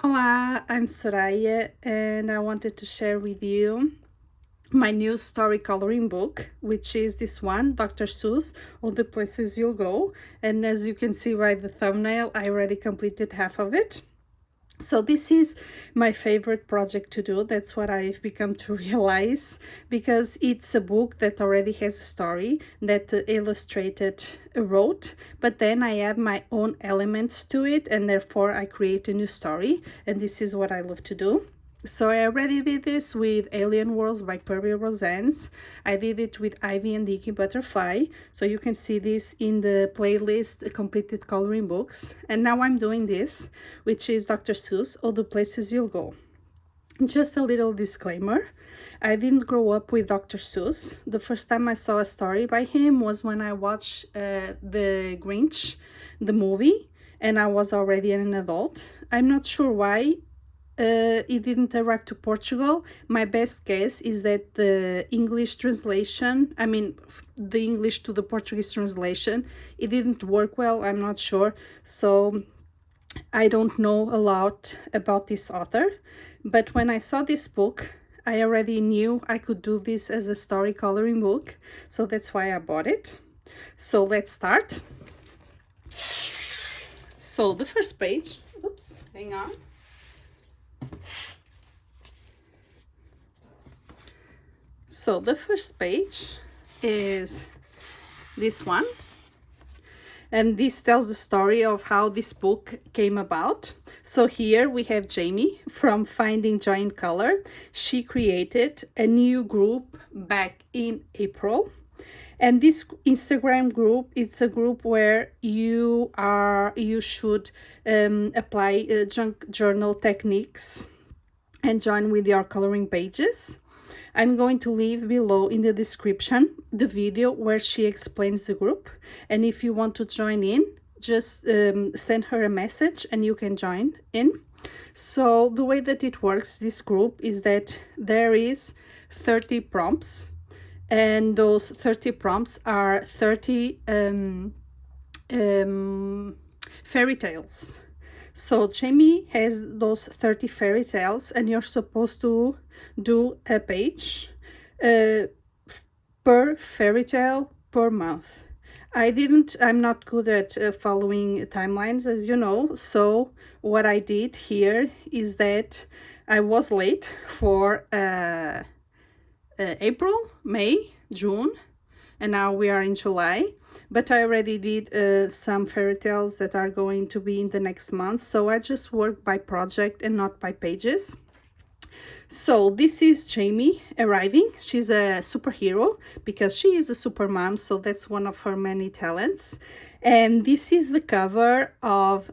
Olá, I'm Soraya and I wanted to share with you my new story coloring book, which is this one, Dr. Seuss, All the Places You'll Go. And as you can see by the thumbnail, I already completed half of it. So this is my favorite project to do. That's what I've become to realize, because it's a book that already has a story that the illustrator wrote, but then I add my own elements to it, and therefore I create a new story, and this is what I love to do. So I already did this with Alien Worlds by Kirby Rosannes. I did it with Ivy and Dicky Butterfly. So you can see this in the playlist Completed Coloring Books. And now I'm doing this, which is Dr. Seuss, All the Places You'll Go. Just a little disclaimer. I didn't grow up with Dr. Seuss. The first time I saw a story by him was when I watched The Grinch, the movie, and I was already an adult. I'm not sure why. It didn't arrive to Portugal. My best guess is that the English translation, the English to the Portuguese translation, it didn't work well. I'm not sure. So I don't know a lot about this author. But when I saw this book, I already knew I could do this as a story coloring book. So that's why I bought it. So let's start. So the first page, oops, hang on. So the first page is this one, and this tells the story of how this book came about. So here we have Jamie from Finding Joy in Color. She created a new group back in April, and this Instagram group, it's a group where you should apply junk journal techniques and join with your coloring pages. I'm going to leave below in the description the video where she explains the group, and if you want to join in, just send her a message and you can join in. So the way that it works, this group, is that there is 30 prompts, and those 30 prompts are 30 fairy tales. So Jamie has those 30 fairy tales, and you're supposed to do a page per fairy tale per month. I'm not good at following timelines, as you know. So what I did here is that I was late for April, May, June, and now we are in July. But I already did some fairy tales that are going to be in the next month. So I just work by project and not by pages. So this is Jamie arriving. She's a superhero because she is a super mom. So that's one of her many talents. And this is the cover of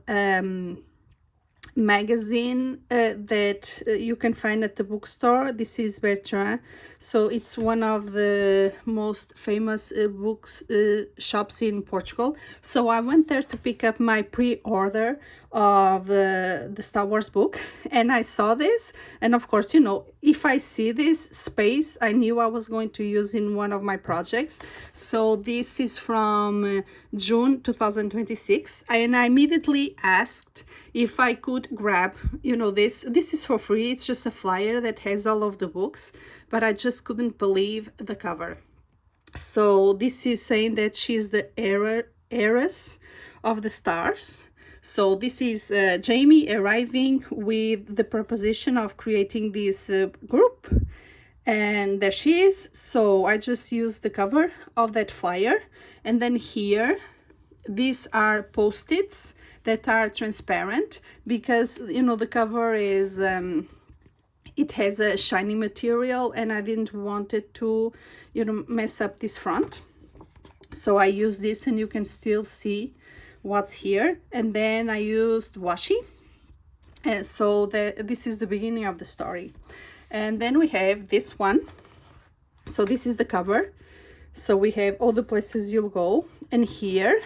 magazine that you can find at the bookstore. This is Bertrand, so it's one of the most famous books shops in Portugal. So I went there to pick up my pre-order of the Star Wars book, and I saw this, and of course, you know, if I see this space, I knew I was going to use in one of my projects. So this is from June 2026, and I immediately asked if I could grab, you know, this is for free. It's just a flyer that has all of the books, but I just couldn't believe the cover. So this is saying that she's the heiress of the stars. So this is Jamie arriving with the proposition of creating this group, and there she is. So I just used the cover of that flyer, and then here these are post-its that are transparent, because, you know, the cover is it has a shiny material, and I didn't want it to, you know, mess up this front. So I use this, and you can still see what's here. And then I used washi, and so this is the beginning of the story. And then we have this one. So this is the cover. So we have All the Places You'll Go, and here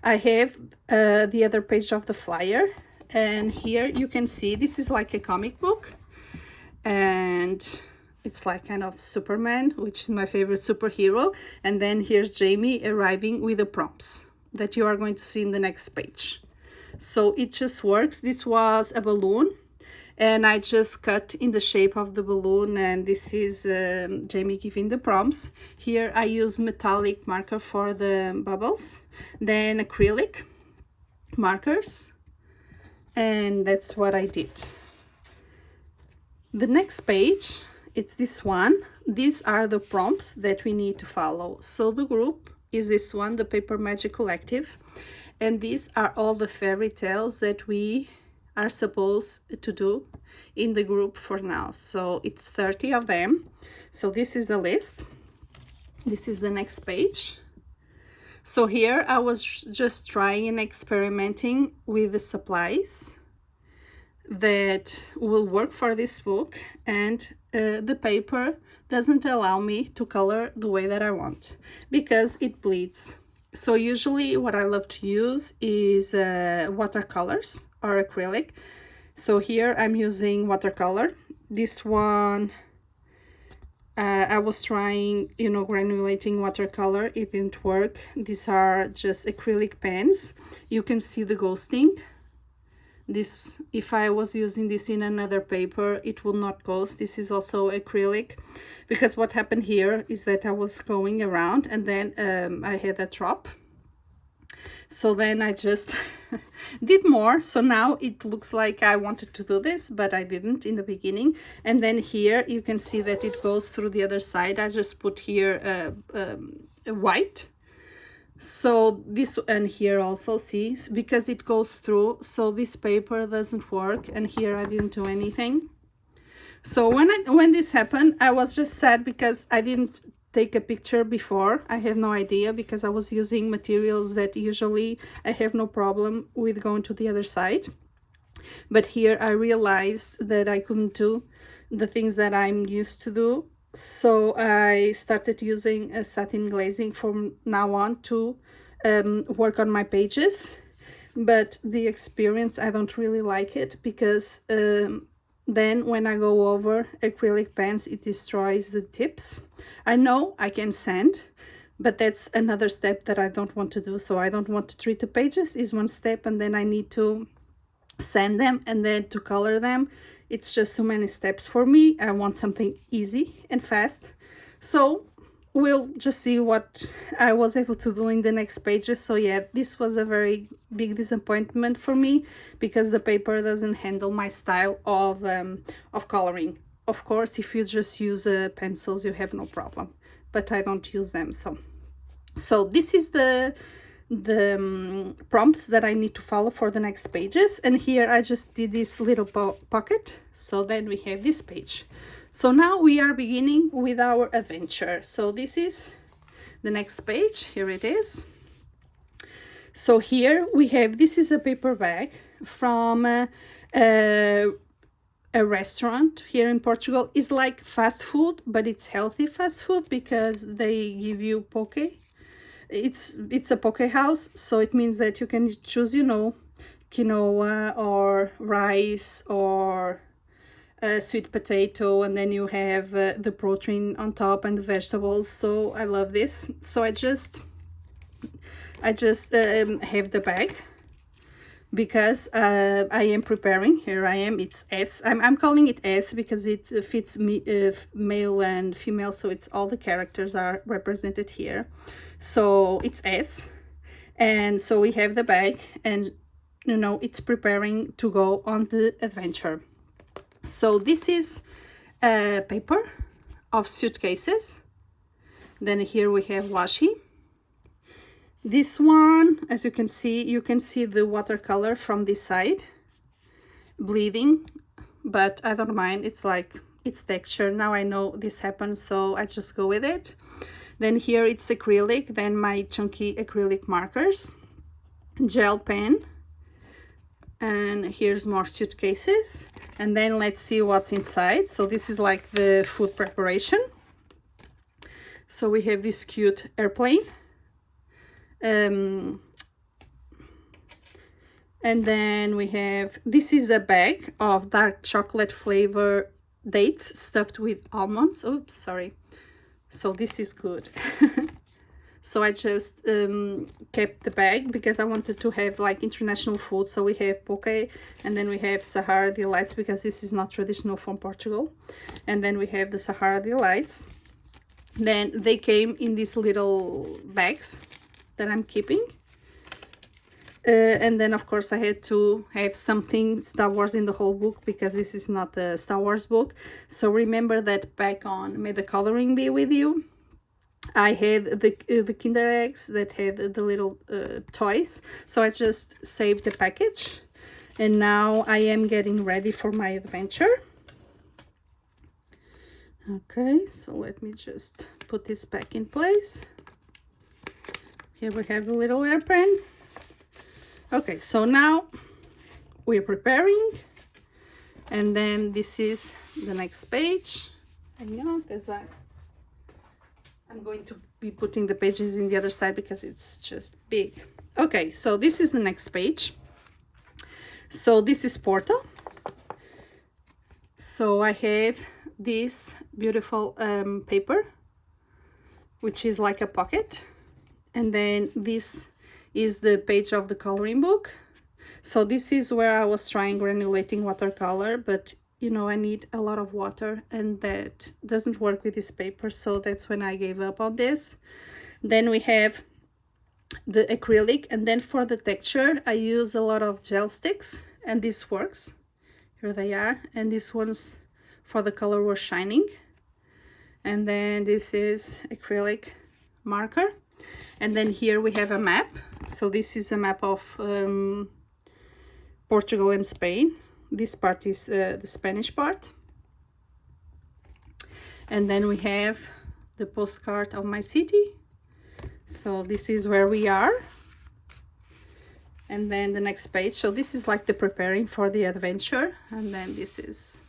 I have the other page of the flyer, and here you can see this is like a comic book, and it's like kind of Superman, which is my favorite superhero. And then here's Jamie arriving with the prompts that you are going to see in the next page. So it just works. This was a balloon and I just cut in the shape of the balloon, and this is Jamie giving the prompts. Here I use metallic marker for the bubbles, then acrylic markers, and that's what I did. The next page, it's this one. These are the prompts that we need to follow. So the group is this one, the Paper Magic Collective, and these are all the fairy tales that we are supposed to do in the group for now. So it's 30 of them. So this is the list. This is the next page. So here I was just trying and experimenting with the supplies that will work for this book, and the paper doesn't allow me to color the way that I want because it bleeds. So usually what I love to use is watercolors or acrylic. So here I'm using watercolor. This one I was trying, you know, granulating watercolor. It didn't work. These are just acrylic pens. You can see the ghosting. This, if I was using this in another paper, it will not ghost. This is also acrylic, because what happened here is that I was going around and then I had a drop. So then I just did more. So now it looks like I wanted to do this, but I didn't in the beginning. And then here you can see that it goes through the other side. I just put here white. So this, and here also, see, because it goes through, so this paper doesn't work, and here I didn't do anything. So when this happened, I was just sad because I didn't take a picture before. I had no idea, because I was using materials that usually I have no problem with going to the other side. But here I realized that I couldn't do the things that I'm used to do. So I started using a satin glazing from now on to work on my pages. But the experience, I don't really like it, because then when I go over acrylic pens, it destroys the tips. I know I can sand, but that's another step that I don't want to do. So I don't want to treat the pages is one step, and then I need to sand them and then to color them. It's just too many steps for me. I want something easy and fast. So we'll just see what I was able to do in the next pages. So yeah, this was a very big disappointment for me, because the paper doesn't handle my style of coloring. Of course, if you just use pencils, you have no problem, but I don't use them. So this is the prompts that I need to follow for the next pages. And here I just did this little pocket. So then we have this page. So now we are beginning with our adventure. So this is the next page. Here it is. So here we have, this is a paper bag from a restaurant here in Portugal. It's like fast food, but it's healthy fast food, because they give you poke. It's a poke house, so it means that you can choose, you know, quinoa or rice or sweet potato, and then you have the protein on top and the vegetables. So I love this. So I just have the bag, because I am preparing. Here I am. It's S. I'm calling it S because it fits me, male and female, so it's all the characters are represented here. So it's S, and so we have the bag, and you know, it's preparing to go on the adventure. So this is a paper of suitcases. Then here we have washi. This one, as you can see the watercolor from this side bleeding, but I don't mind. It's like, it's texture. Now I know this happens, so I just go with it. Then here it's acrylic, then my chunky acrylic markers, gel pen, and here's more suitcases. And then let's see what's inside. So this is like the food preparation. So we have this cute airplane. And then we have, this is a bag of dark chocolate flavor dates stuffed with almonds. Oops, sorry. So this is good. So I just kept the bag because I wanted to have like international food. So we have poke, and then we have Sahara Delights because this is not traditional from Portugal. And then we have the Sahara Delights. Then they came in these little bags that I'm keeping. And then of course I had to have something Star Wars in the whole book because this is not a Star Wars book. So remember that back on May the Coloring Be With You, I had the Kinder eggs that had the little toys. So I just saved the package, and now I am getting ready for my adventure. Okay, so let me just put this back in place. Here we have the little airplane. Okay, so now we're preparing, and then this is the next page. I know, because I'm going to be putting the pages in the other side because it's just big. Okay, so this is the next page. So this is Porto. So I have this beautiful paper, which is like a pocket, and then this is the page of the coloring book. So this is where I was trying granulating watercolor, but you know, I need a lot of water and that doesn't work with this paper, so that's when I gave up on this. Then we have the acrylic, and then for the texture I use a lot of gel sticks, and this works. Here they are, and these ones for the color were shining. And then this is acrylic marker, and then here we have a map. So this is a map of Portugal and Spain. This part is the Spanish part. And then we have the postcard of my city. So this is where we are. And then the next page. So this is like the preparing for the adventure. And then this is,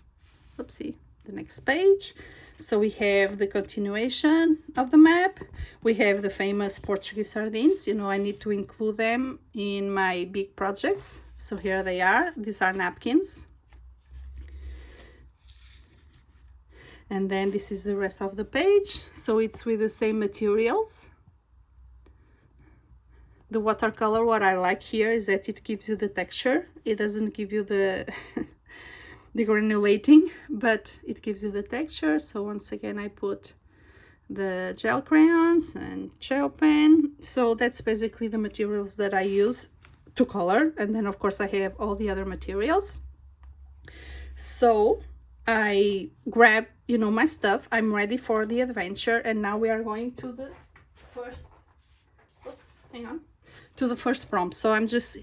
oopsie, the next page. So we have the continuation of the map. We have the famous Portuguese sardines. You know, I need to include them in my big projects. So here they are. These are napkins. And then this is the rest of the page. So it's with the same materials. The watercolor, what I like here is that it gives you the texture. It doesn't give you the the granulating, but it gives you the texture. So once again I put the gel crayons and gel pen. So that's basically the materials that I use to color, and then of course I have all the other materials. So I grab, you know, my stuff. I'm ready for the adventure, and now we are going to the first, oops, hang on, to the first prompt. So I'm just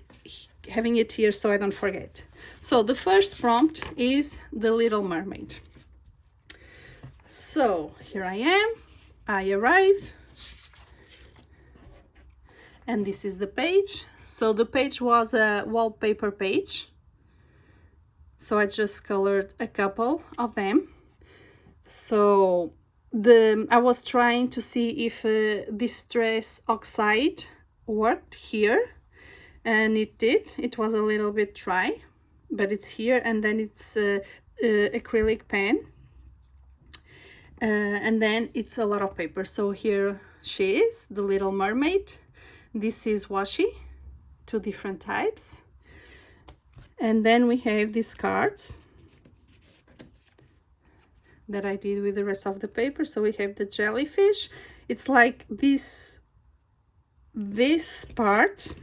having it here so I don't forget. So the first prompt is the Little Mermaid. So here I am, I arrive, and this is the page. So the page was a wallpaper page, so I just colored a couple of them. So I was trying to see if Distress Oxide worked here, and it did. It was a little bit dry, but it's here. And then it's acrylic pen, and then it's a lot of paper. So here she is, the Little Mermaid. This is washi, 2 different types. And then we have these cards that I did with the rest of the paper. So we have the jellyfish. It's like this part,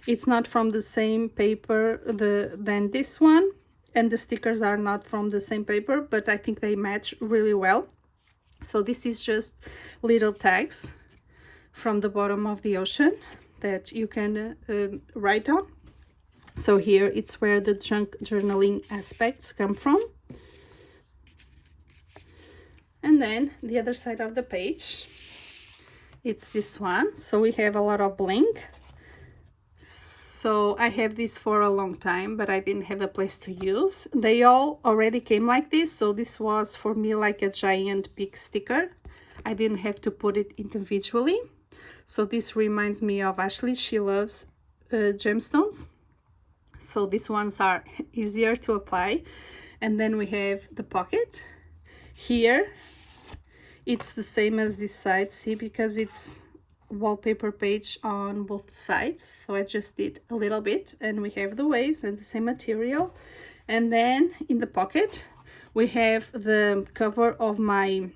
it's not from the same paper than this one, and the stickers are not from the same paper, but I think they match really well. So this is just little tags from the bottom of the ocean that you can write on. So here it's where the junk journaling aspects come from. And then the other side of the page, it's this one. So we have a lot of bling. So I have this for a long time, but I didn't have a place to use. They all already came like this, so this was for me like a giant big sticker. I didn't have to put it individually. So this reminds me of Ashley. She loves gemstones. So these ones are easier to apply. And then we have the pocket. Here, it's the same as this side, see, because it's wallpaper page on both sides, so I just did a little bit, and we have the waves and the same material. And then in the pocket we have the cover of my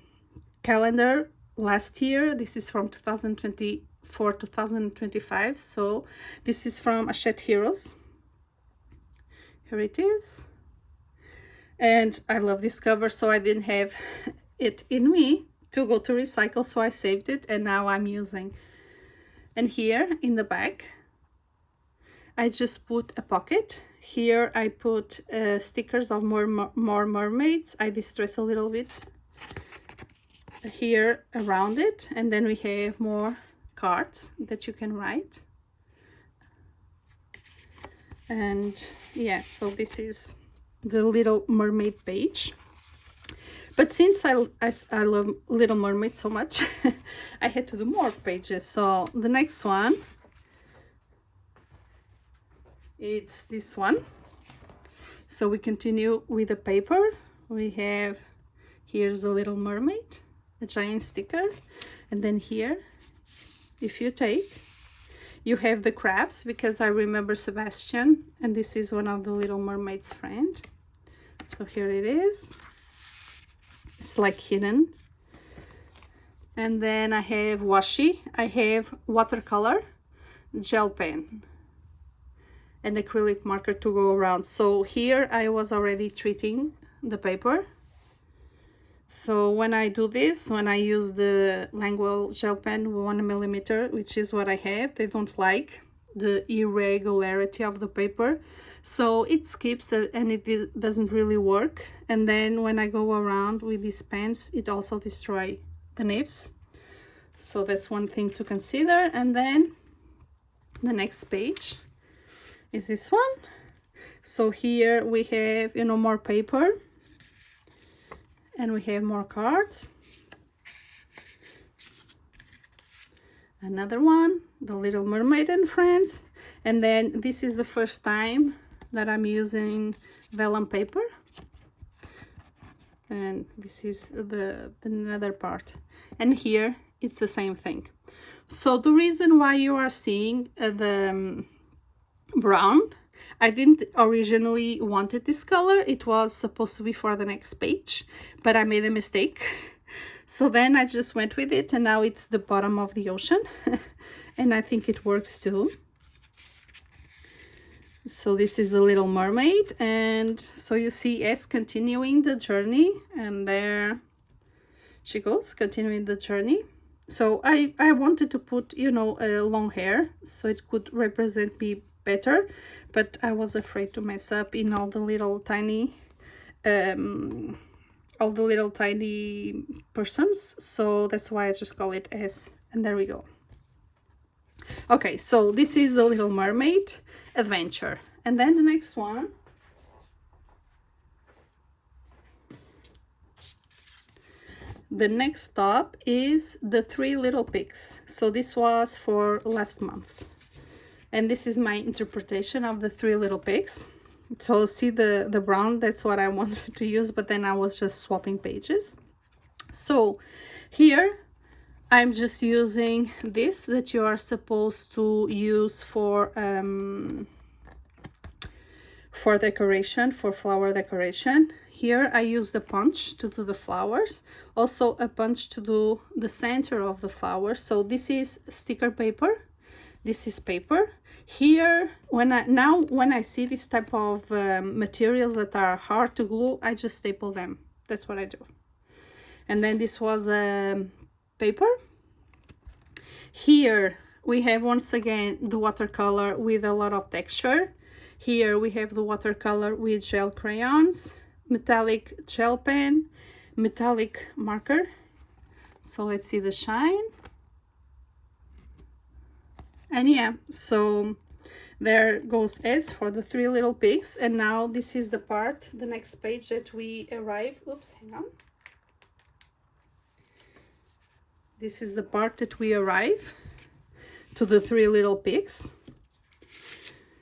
calendar last year. This is from 2024 2025, so this is from Hachette Heroes. Here it is, and I love this cover, so I didn't have it in me to go to recycle, so I saved it and now I'm using. And here in the back I just put a pocket. Here I put stickers of more mermaids. I distress a little bit here around it, and then we have more cards that you can write. And yeah, so this is the Little Mermaid page. But since I love Little Mermaid so much, I had to do more pages. So the next one, it's this one. So we continue with the paper. We have, here's a Little Mermaid, a giant sticker, and then here, if you take, you have the crabs, because I remember Sebastian, and this is one of the Little Mermaid's friend. So here it is. It's like hidden. And then I have washi. I have watercolor, gel pen, and acrylic marker to go around. So here I was already treating the paper. So when I do this, when I use the Langwell gel pen 1mm, which is what I have, they don't like the irregularity of the paper, so it skips and it doesn't really work. And then when I go around with these pens, it also destroys the nibs. So that's one thing to consider. And then the next page is this one. So here we have, you know, more paper, and we have more cards. Another one, the Little Mermaid and Friends. And then this is the first time that I'm using vellum paper, and this is the another part, and here it's the same thing. So the reason why you are seeing the brown, I didn't originally wanted this color. It was supposed to be for the next page, but I made a mistake. So then I just went with it, and now it's the bottom of the ocean. And I think it works too. So this is a Little Mermaid, and so you see S continuing the journey, and there she goes, continuing the journey. So I wanted to put, you know, long hair so it could represent me better, but I was afraid to mess up in all the little tiny persons, so that's why I just call it S, and there we go. Okay, so this is the Little Mermaid Adventure. And then the next one, the next stop is the Three Little Pigs. So this was for last month, and this is my interpretation of the Three Little Pigs. So see the brown, that's what I wanted to use, but then I was just swapping pages. So here I'm just using this that you are supposed to use for decoration, for flower decoration. Here I use the punch to do the flowers, also a punch to do the center of the flower. So this is sticker paper, this is paper. Here when I see this type of materials that are hard to glue, I just staple them. That's what I do. And then this was paper. Here we have once again the watercolor with a lot of texture. Here we have the watercolor with gel crayons, metallic gel pen, metallic marker. So let's see the shine. And yeah, so there goes S for the Three Little Pigs. And now this is the part, the next page that we arrive. Oops, hang on. This is the part that we arrive to the Three Little Pigs.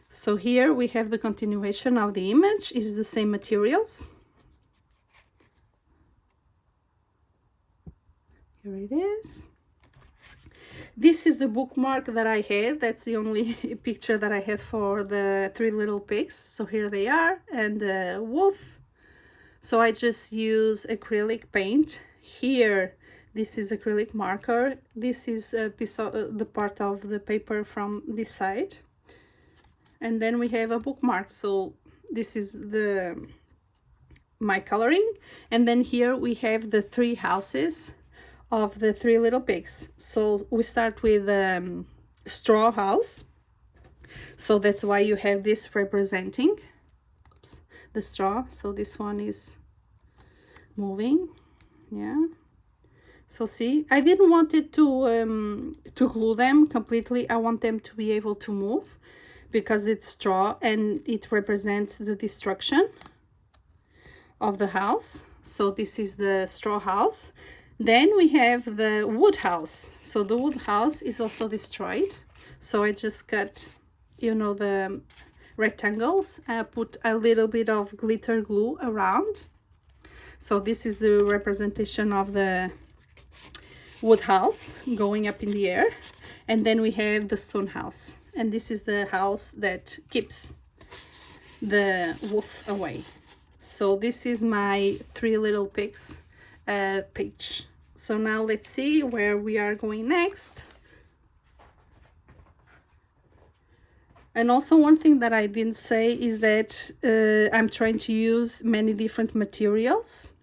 So here we have the continuation of the image, is the same materials. Here it is. This is the bookmark that I had. That's the only picture that I had for the three little pigs. So here they are, and the wolf. So I just use acrylic paint. Here, this is acrylic marker. This is a piece of the part of the paper from this side. And then we have a bookmark. So this is my coloring. And then here we have the three houses of the three little pigs. So we start with straw house. So that's why you have this representing the straw. So this one is moving. Yeah. So see, I didn't want it to glue them completely. I want them to be able to move because it's straw and it represents the destruction of the house. So this is the straw house. Then we have the wood house. So the wood house is also destroyed. So I just cut, you know, the rectangles. I put a little bit of glitter glue around. So this is the representation of the wood house going up in the air. And then we have the stone house. And this is the house that keeps the wolf away. So this is my three little pigs page. So now let's see where we are going next. And also one thing that I didn't say is that I'm trying to use many different materials.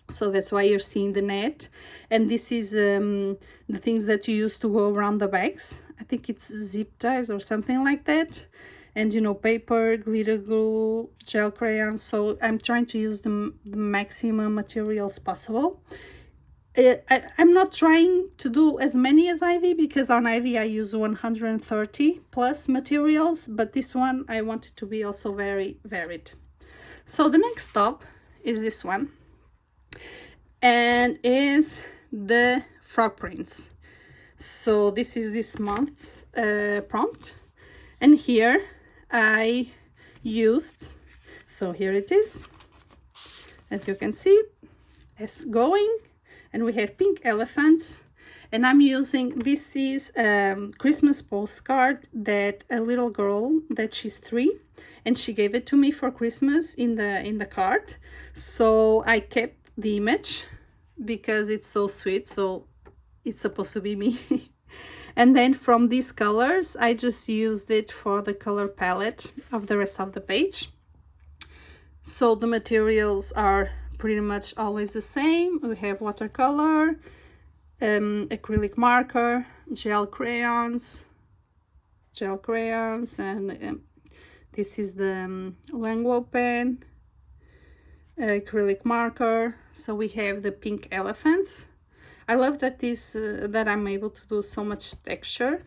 So that's why you're seeing the net. And this is the things that you use to go around the bags. I think it's zip ties or something like that. And, you know, paper, glitter glue, gel crayon. So I'm trying to use the maximum materials possible. I'm not trying to do as many as Ivy because on Ivy I use 130 plus materials, but this one I want it to be also very varied. So the next stop is this one, and is the frog prints. So this is this month's prompt, and here I used, so here it is, as you can see, as going. And we have pink elephants, and I'm using, this is Christmas postcard that a little girl, that she's 3, and she gave it to me for Christmas in the card. So I kept the image because it's so sweet, so it's supposed to be me. And then from these colors, I just used it for the color palette of the rest of the page. So the materials are pretty much always the same. We have watercolor, acrylic marker, gel crayons, and this is the Languo pen, acrylic marker. So we have the pink elephants. I love that that I'm able to do so much texture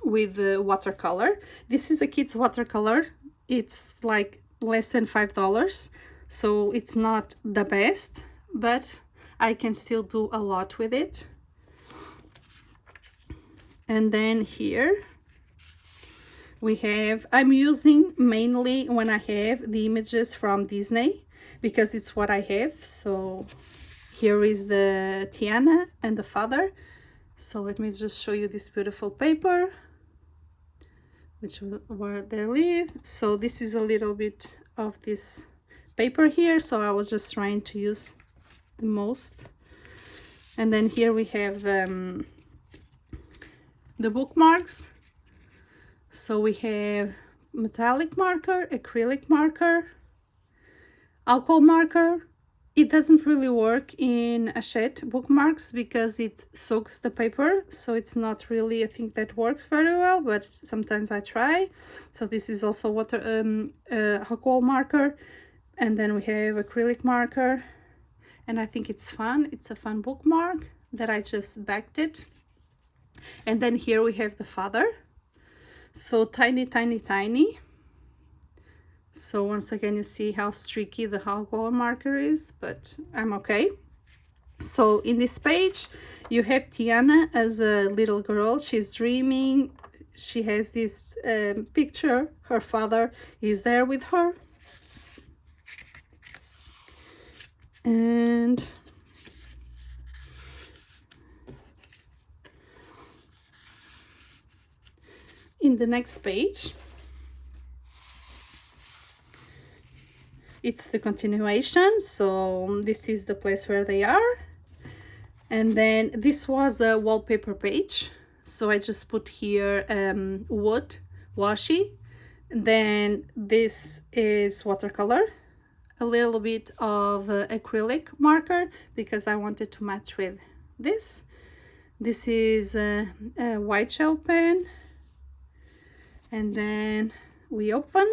with the watercolor. This is a kid's watercolor. It's like less than $5. So it's not the best, but I can still do a lot with it. And then here we have, I'm using mainly when I have the images from Disney because it's what I have. So here is the Tiana and the father. So let me just show you this beautiful paper, which where they live. So this is a little bit of this paper here, so I was just trying to use the most. And then here we have the bookmarks. So we have metallic marker, acrylic marker, alcohol marker. It doesn't really work in Hachette bookmarks because it soaks the paper, so it's not really a thing that works very well, but sometimes I try. So this is also alcohol marker. And then we have acrylic marker, and I think it's fun. It's a fun bookmark that I just backed it. And then here we have the father. So tiny, tiny, tiny. So once again, you see how streaky the alcohol marker is, but I'm okay. So in this page, you have Tiana as a little girl. She's dreaming. She has this picture. Her father is there with her. And then the next page, it's the continuation. So this is the place where they are. And then this was a wallpaper page. So I just put here wood washi. Then this is watercolor, a little bit of acrylic marker because I wanted to match with this. This is a white gel pen. And then we open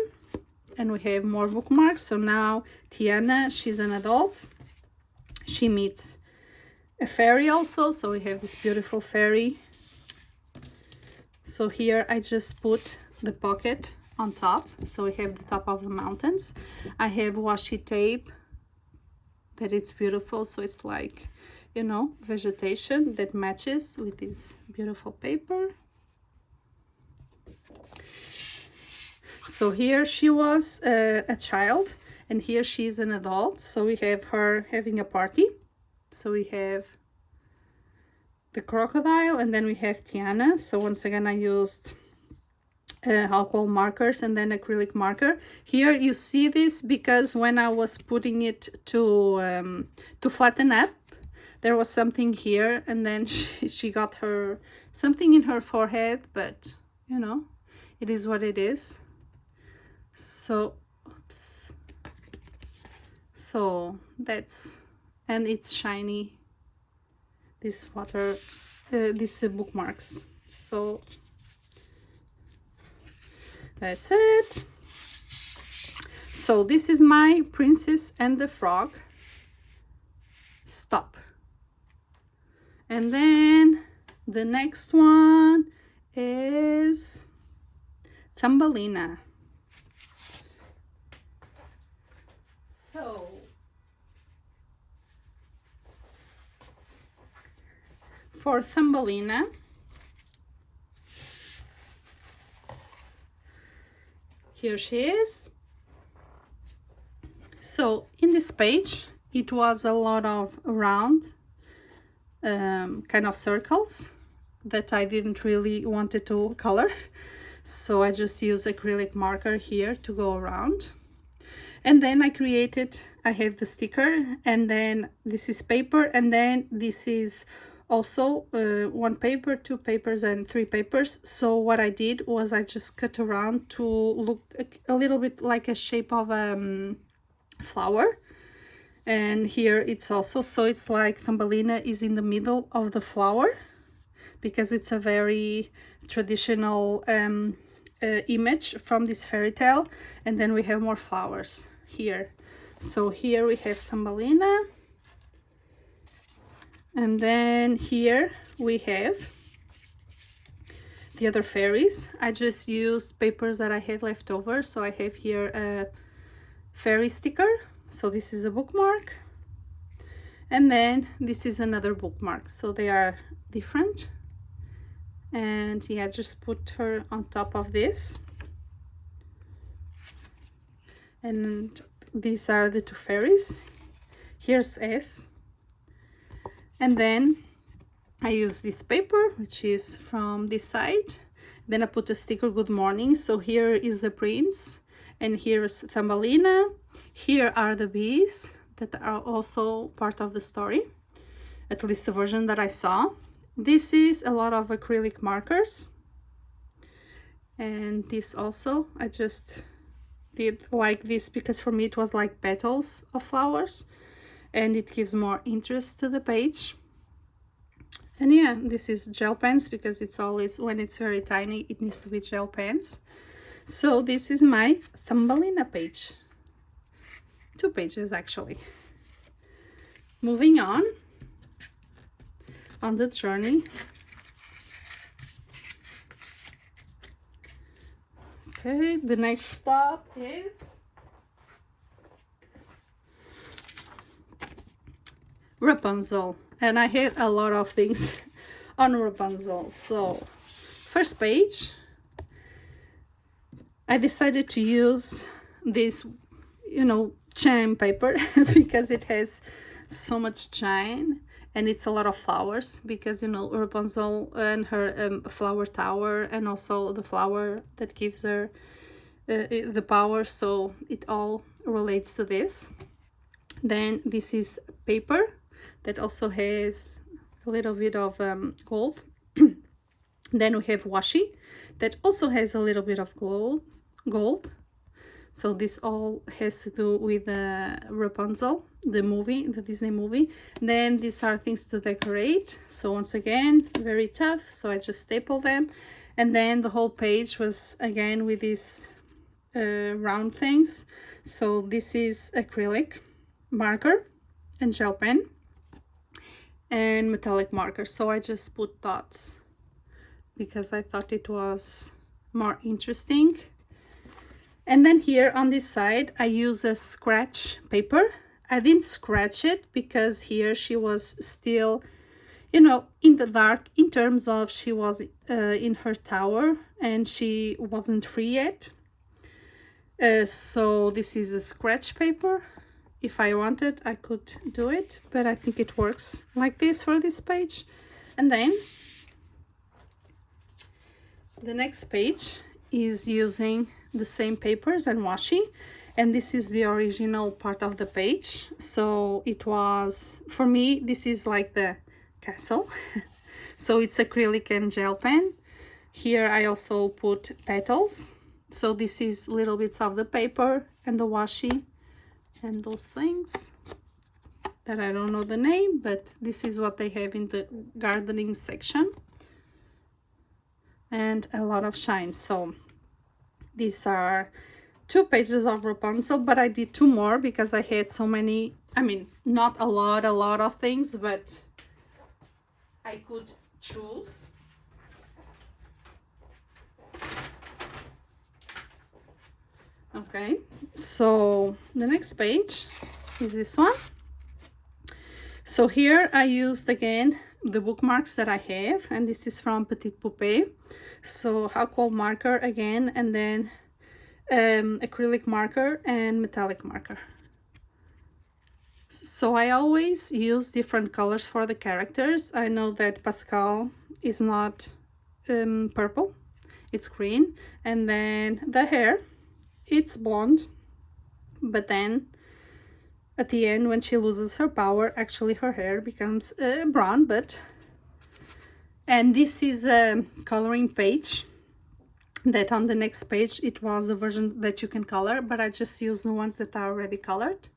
and we have more bookmarks. So now Tiana, she's an adult. She meets a fairy also. So we have this beautiful fairy. So here I just put the pocket on top. So we have the top of the mountains. I have washi tape that it's beautiful. So it's like, you know, vegetation that matches with this beautiful paper. So here she was a child and here she's an adult. So we have her having a party. So we have the crocodile and then we have Tiana. So once again I used alcohol markers and then acrylic marker. Here you see this because when I was putting it to flatten up, there was something here and then she got her something in her forehead, but you know, it is what it is. So oops, so that's, and it's shiny, this water these bookmarks. So that's it. So this is my Princess and the Frog. Stop. And then the next one is Thumbelina. So for Thumbelina, here she is. So in this page, it was a lot of round kind of circles that I didn't really wanted to color. So I just used acrylic marker here to go around. And then I have the sticker, and then this is paper, and then this is also one paper, two papers, and three papers. So what I did was I just cut around to look a little bit like a shape of a flower. And here it's also, so it's like Thumbelina is in the middle of the flower because it's a very traditional image from this fairy tale. And then we have more flowers here. So here we have Thumbelina, and then here we have the other fairies. I just used papers that I had left over. So I have here a fairy sticker. So this is a bookmark, and then this is another bookmark. So they are different. And yeah, just put her on top of this. And these are the two fairies. Here's S. And then I use this paper, which is from this side. Then I put a sticker, good morning. So here is the prince, and here's Thumbelina. Here are the bees that are also part of the story, at least the version that I saw. This is a lot of acrylic markers. And this also, I just did like this because for me it was like petals of flowers and it gives more interest to the page. And yeah, this is gel pens because it's always, when it's very tiny, it needs to be gel pens. So this is my Thumbelina page. 2 pages actually. Moving on the journey. Okay, the next stop is Rapunzel, and I had a lot of things on Rapunzel. So first page, I decided to use this, you know, shine paper because it has so much shine, and it's a lot of flowers because, you know, Rapunzel and her flower tower, and also the flower that gives her the power, so it all relates to this. Then this is paper that also has a little bit of gold. Then we have washi that also has a little bit of gold. So this all has to do with Rapunzel, the movie, the Disney movie. Then these are things to decorate. So once again, very tough. So I just staple them. And then the whole page was again with these round things. So this is acrylic marker and gel pen and metallic marker. So I just put dots because I thought it was more interesting. And then here on this side, I use a scratch paper. I didn't scratch it because here she was still, you know, in the dark, in terms of she was in her tower and she wasn't free yet. So this is a scratch paper. If I wanted, I could do it, but I think it works like this for this page. And then the next page is using the same papers and washi, and this is the original part of the page. So it was, for me, this is like the castle. So it's acrylic and gel pen. Here I also put petals. So this is little bits of the paper and the washi and those things that I don't know the name, but this is what they have in the gardening section. And a lot of shine. So these are 2 pages of Rapunzel, but I did 2 more because I had so many, I mean, not a lot of things, but I could choose. Okay, so the next page is this one. So here I used again the bookmarks that I have, and this is from Petite Poupée. So alcohol marker again, and then acrylic marker and metallic marker. So I always use different colors for the characters. I know that Pascal is not purple, it's green, and then the hair, it's blonde, but then at the end when she loses her power, actually her hair becomes brown. But and this is a coloring page that on the next page it was a version that you can color, but I just use the ones that are already colored.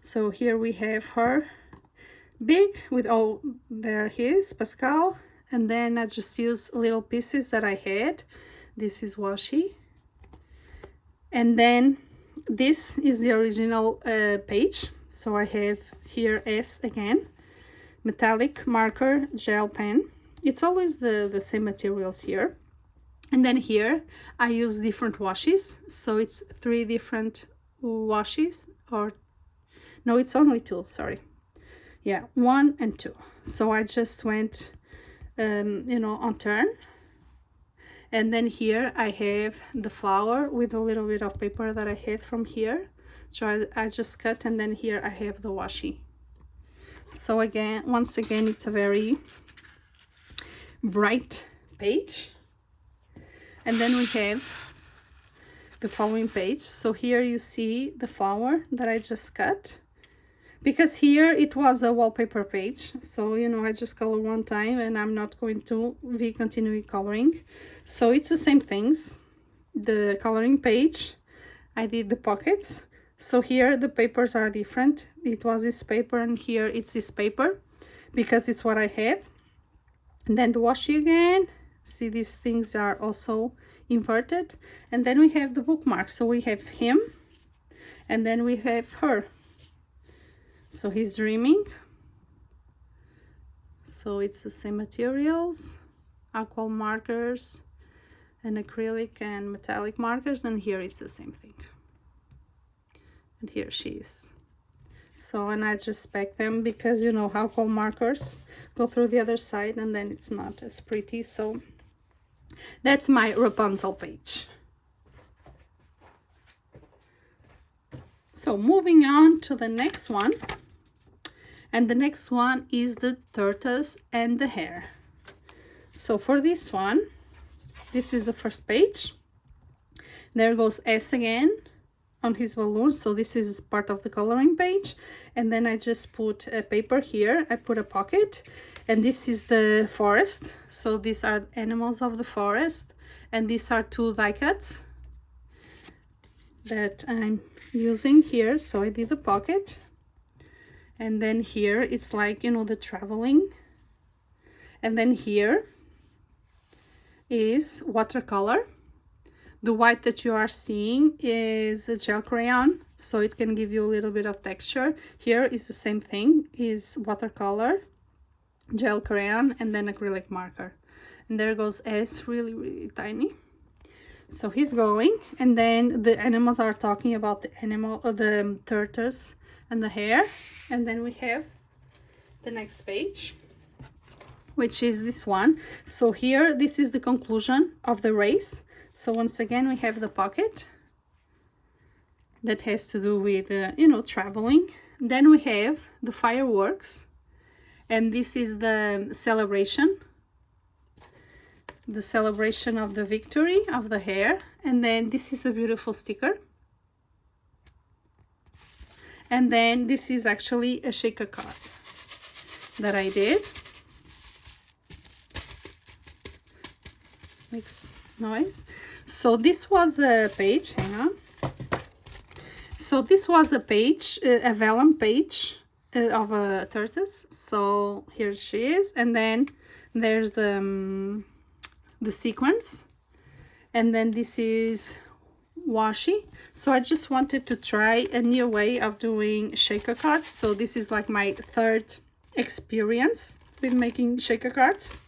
So here we have her big with, oh, there he is, Pascal, and then I just use little pieces that I had. This is washi, and then this is the original page. So I have here S again, metallic marker, gel pen. It's always the same materials here. And then here I use different washes. So it's 3 different washes, or no, it's only 2, sorry. Yeah, 1 and 2. So I just went, you know, on turn. And then here I have the flower with a little bit of paper that I had from here. So I just cut, and then here I have the washi. So again, once again, it's a very bright page. And then we have the following page. So here you see the flower that I just cut, because here it was a wallpaper page. So, you know, I just color one time and I'm not going to be continuing coloring. So it's the same things. The coloring page, I did the pockets. So here the papers are different. It was this paper, and here it's this paper because it's what I have. And then the washi again. See, these things are also inverted. And then we have the bookmark. So we have him, and then we have her. So he's dreaming. So it's the same materials, alcohol markers and acrylic and metallic markers, and here is the same thing. And here she is. So, and I just pack them because, you know, alcohol markers go through the other side and then it's not as pretty. So that's my Rapunzel page. So moving on to the next one. And the next one is the tortoise and the hare. So for this one, this is the first page. There goes S again on his balloon, so this is part of the coloring page. And then I just put a paper here, I put a pocket, and this is the forest. So these are animals of the forest, and these are two die cuts that I'm using here. So I did the pocket, and then here it's like, you know, the traveling, and then here is watercolor. The white that you are seeing is a gel crayon, so it can give you a little bit of texture. Here is the same thing, is watercolor, gel crayon, and then acrylic marker. And there goes S, really, really tiny. So he's going, and then the animals are talking about the tortoise and the hare. And then we have the next page, which is this one. So here, this is the conclusion of the race. So once again, we have the pocket that has to do with, you know, traveling. Then we have the fireworks, and this is the celebration of the victory of the hare. And then this is a beautiful sticker. And then this is actually a shaker card that I did. Makes noise. So this was a page, hang on. So this was a page, a vellum page of a tortoise. So here she is, and then there's the sequence, and then this is washi. So I just wanted to try a new way of doing shaker cards. So this is like my third experience with making shaker cards.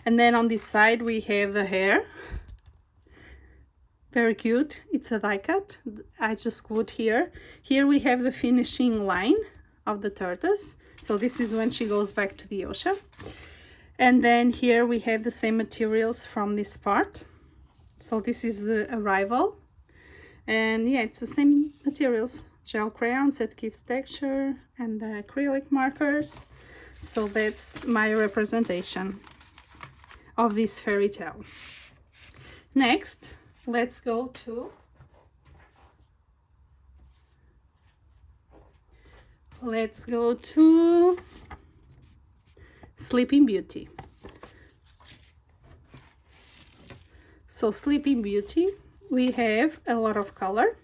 And then on this side we have the hare. Very cute. It's a die cut. I just glued here. Here we have the finishing line of the tortoise. So this is when she goes back to the ocean. And then here we have the same materials from this part. So this is the arrival. And yeah, it's the same materials. Gel crayons that gives texture, and the acrylic markers. So that's my representation of this fairy tale. Next, let's go to Sleeping Beauty. So Sleeping Beauty, we have a lot of color,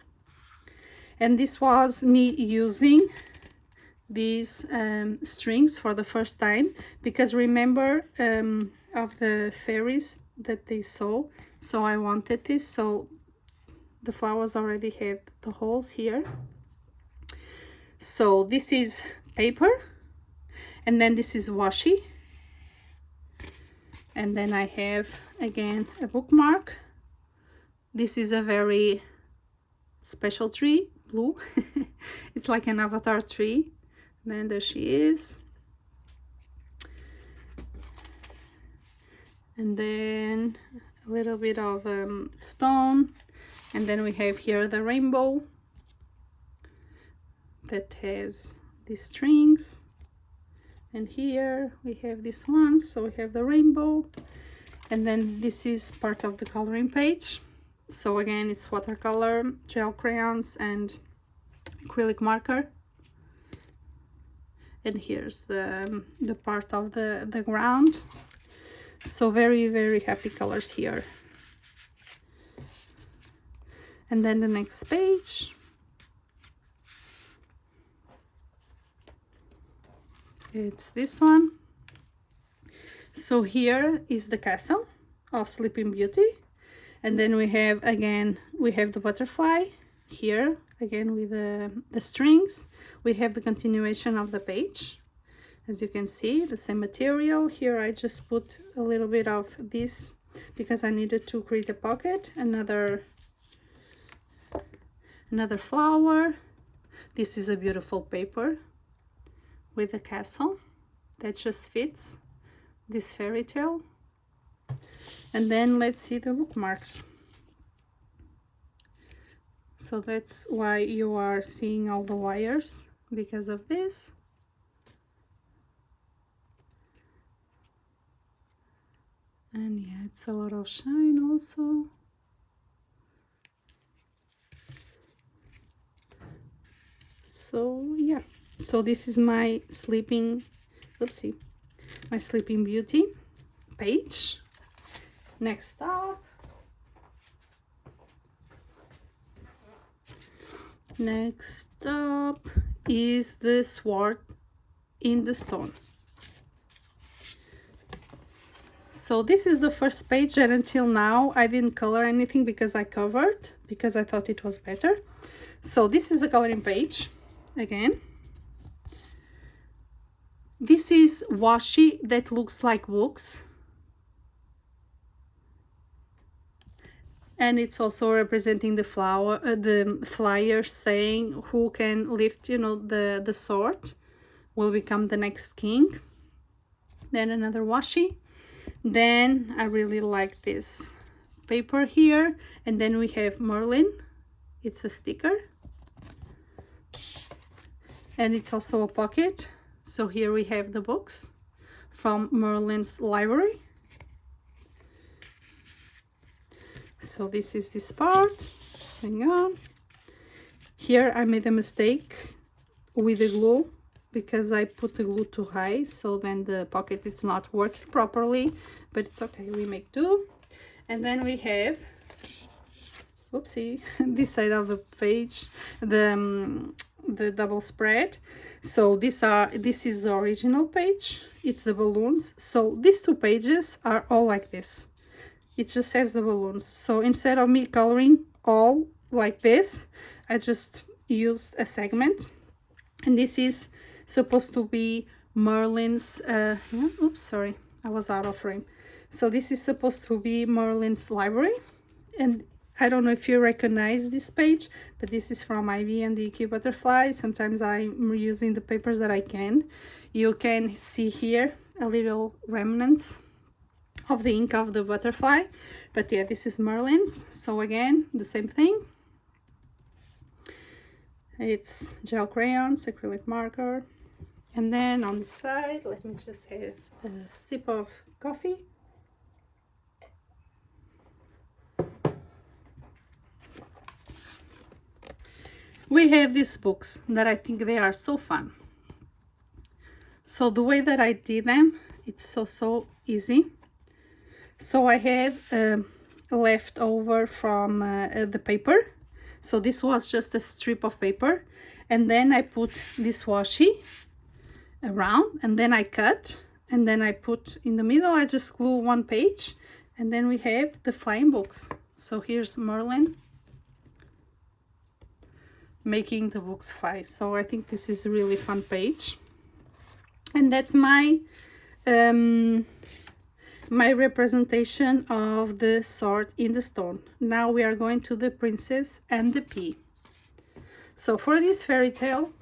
and this was me using these strings for the first time, because remember of the fairies that they saw, so I wanted this. So the flowers already have the holes here. So this is paper, and then this is washi, and then I have again a bookmark. This is a very special tree, blue. It's like an avatar tree. And then there she is. And then a little bit of stone, and then we have here the rainbow that has these strings, and here we have this one. So we have the rainbow, and then this is part of the coloring page. So again, it's watercolor, gel crayons, and acrylic marker. And here's the part of the ground. So very, very happy colors here. And then the next page, it's this one. So here is the castle of Sleeping Beauty, and then we have the butterfly here again with the strings. We have the continuation of the page. As you can see, the same material. Here I just put a little bit of this because I needed to create a pocket. Another flower. This is a beautiful paper with a castle that just fits this fairy tale. And then let's see the bookmarks. So that's why you are seeing all the wires, because of this. And yeah, it's a lot of shine also. So yeah, so this is my sleeping, oopsie, my Sleeping Beauty page. Next up, is the Sword in the Stone. So this is the first page, and until now I didn't color anything because I covered, because I thought it was better. So this is a coloring page again. This is washi that looks like books, and it's also representing the the flyer saying who can lift, you know, the sword will become the next king. Then another washi. Then I really like this paper here, and then we have Merlin. It's a sticker, and it's also a pocket. So here we have the books from Merlin's library. So this is this part. Hang on. Here I made a mistake with the glue because I put the glue too high, so then the pocket is not working properly, but it's okay, we make do. And then we have, oopsie, this side of the page, the double spread. So this is the original page, it's the balloons. So these two pages are all like this. It just has the balloons. So instead of me coloring all like this, I just used a segment, and this is supposed to be Merlin's oops, sorry, I was out of frame. So this is supposed to be Merlin's library, and I don't know if you recognize this page, but this is from Ivy and the EQ Butterfly. Sometimes I'm using the papers that I can. You can see here a little remnants of the ink of the butterfly, but yeah, this is Merlin's. So again, the same thing. It's gel crayons, acrylic marker, and then on the side, let me just have a sip of coffee. We have these books that I think they are so fun. So the way that I did them, it's so easy. So I have left over from the paper. So this was just a strip of paper, and then I put this washi around, and then I cut, and then I put in the middle, I just glue one page, and then we have the flying books. So here's Merlin making the books fly. So I think this is a really fun page, and that's my my representation of the Sword in the Stone. Now we are going to the Princess and the Pea. So for this fairy tale,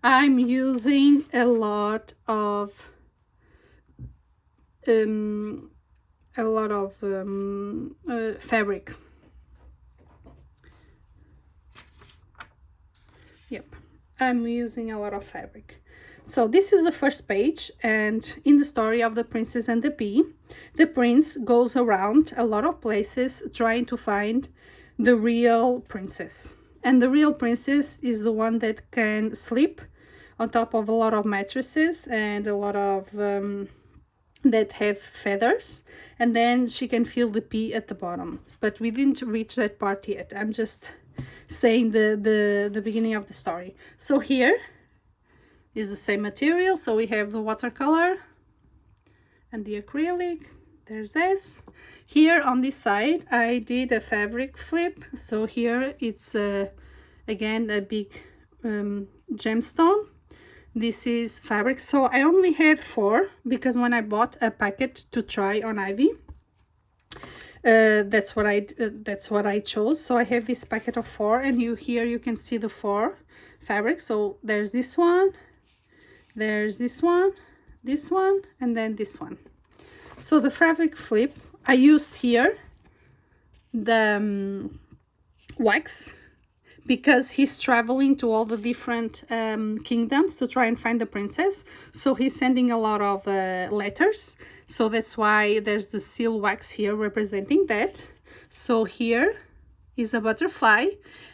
I'm using a lot of fabric. Yep, I'm using a lot of fabric. So this is the first page, and in the story of the Princess and the Pea, the prince goes around a lot of places trying to find the real princess. And the real princess is the one that can sleep on top of a lot of mattresses and a lot of that have feathers, and then she can feel the pea at the bottom. But we didn't reach that part yet. I'm just saying the beginning of the story. So here is the same material. So we have the watercolor and the acrylic. There's this. Here on this side I did a fabric flip. So here it's again a big gemstone. This is fabric. So I only had 4 because when I bought a packet to try on Ivy, that's what I chose. So I have this packet of 4, and here you can see the 4 fabrics. So there's this one, there's this one, and then this one. So the fabric flip, I used here the wax, because he's traveling to all the different kingdoms to try and find the princess. So he's sending a lot of letters. So that's why there's the seal wax here representing that. So here is a butterfly,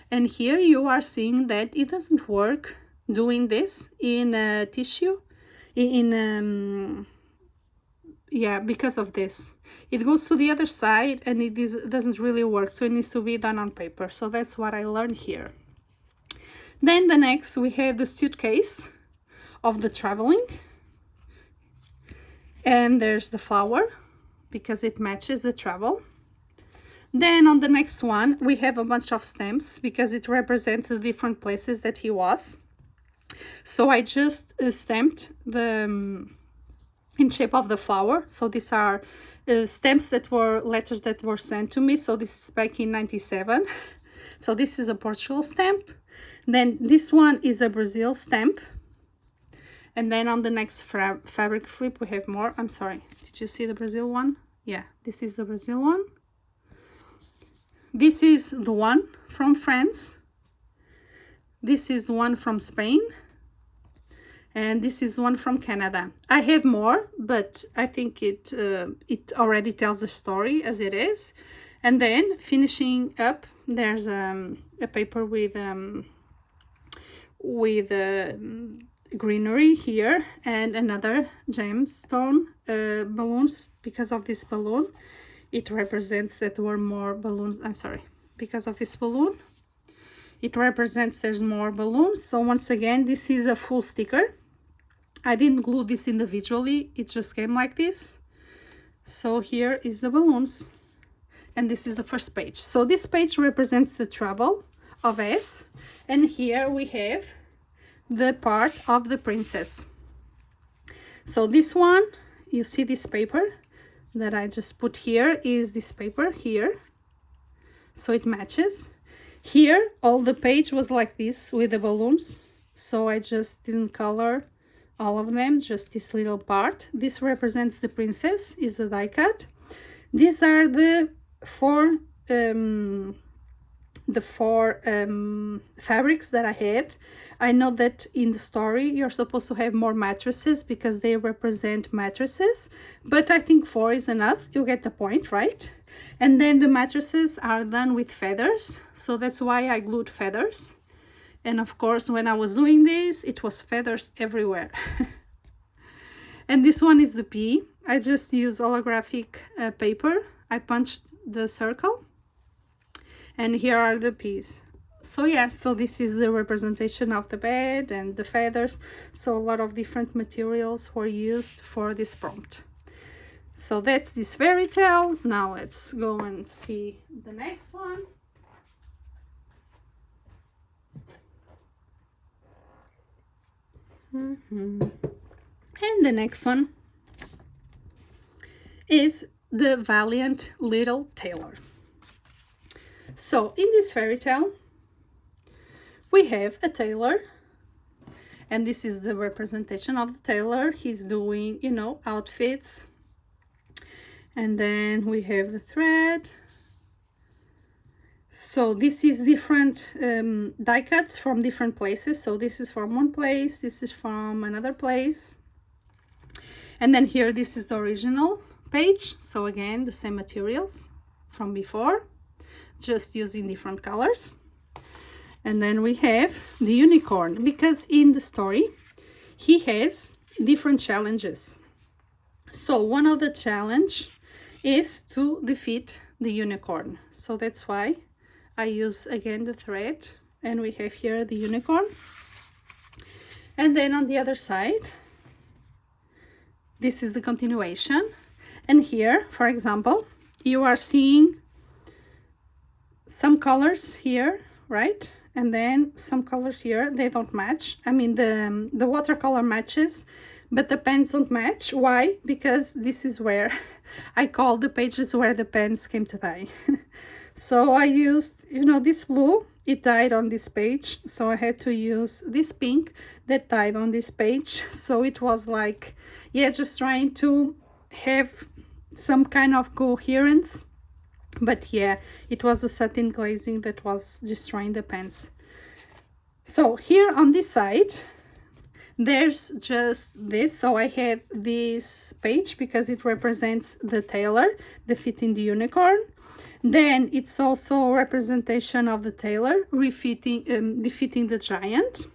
and here you are seeing that it doesn't work doing this in tissue, yeah, because of this. It goes to the other side and it doesn't really work, so it needs to be done on paper. So that's what I learned here. Then the next, we have the suitcase of the traveling. And there's the flower, because it matches the travel. Then on the next one, we have a bunch of stamps, because it represents the different places that he was. So I just stamped the in shape of the flower. So these are stamps that were letters that were sent to me. So this is back in 97. So this is a Portugal stamp. Then this one is a Brazil stamp. And then on the next fabric flip, we have more. I'm sorry, did you see the Brazil one? Yeah, this is the Brazil one. This is the one from France. This is the one from Spain. And this is one from Canada. I have more, but I think it already tells the story as it is. And then finishing up, there's a paper with greenery here, and another gemstone balloons. Because of this balloon, it represents that there were more balloons. I'm sorry, because of this balloon, it represents there's more balloons. So once again, this is a full sticker. I didn't glue this individually, it just came like this. So here is the balloons, and this is the first page. So this page represents the travel of S, and here we have the part of the princess. So this one, you see this paper that I just put here is this paper here, so it matches. Here all the page was like this with the balloons, so I just didn't color all of them, just this little part. This represents the princess, is the die cut. These are the four fabrics that I had. I know that in the story you're supposed to have more mattresses because they represent mattresses, but I think 4 is enough. You get the point, right? And then the mattresses are done with feathers, so that's why I glued feathers. And of course, when I was doing this, it was feathers everywhere. And this one is the P. I just use holographic paper. I punched the circle, and here are the P's. So yeah, so this is the representation of the bed and the feathers. So a lot of different materials were used for this prompt. So that's this fairy tale. Now let's go and see the next one. And the next one is the valiant little tailor. So in this fairy tale, we have a tailor, and this is the representation of the tailor. He's doing, you know, outfits. And then we have the thread. So this is different die cuts from different places. So this is from one place, this is from another place. And then here, this is the original page. So again, the same materials from before, just using different colors. And then we have the unicorn, because in the story, he has different challenges. So one of the challenge is to defeat the unicorn. So that's why I use again the thread, and we have here the unicorn. And then on the other side, this is the continuation. And here, for example, you are seeing some colors here, right? And then some colors here, they don't match. I mean, the watercolor matches, but the pens don't match. Why? Because this is where I call the pages where the pens came to die. So I used, you know, this blue, it died on this page. So I had to use this pink that died on this page. So it was like, yeah, just trying to have some kind of coherence. But yeah, it was the satin glazing that was destroying the pens. So here on this side, there's just this. So I have this page because it represents the tailor defeating the unicorn. Then it's also a representation of the tailor defeating the giant.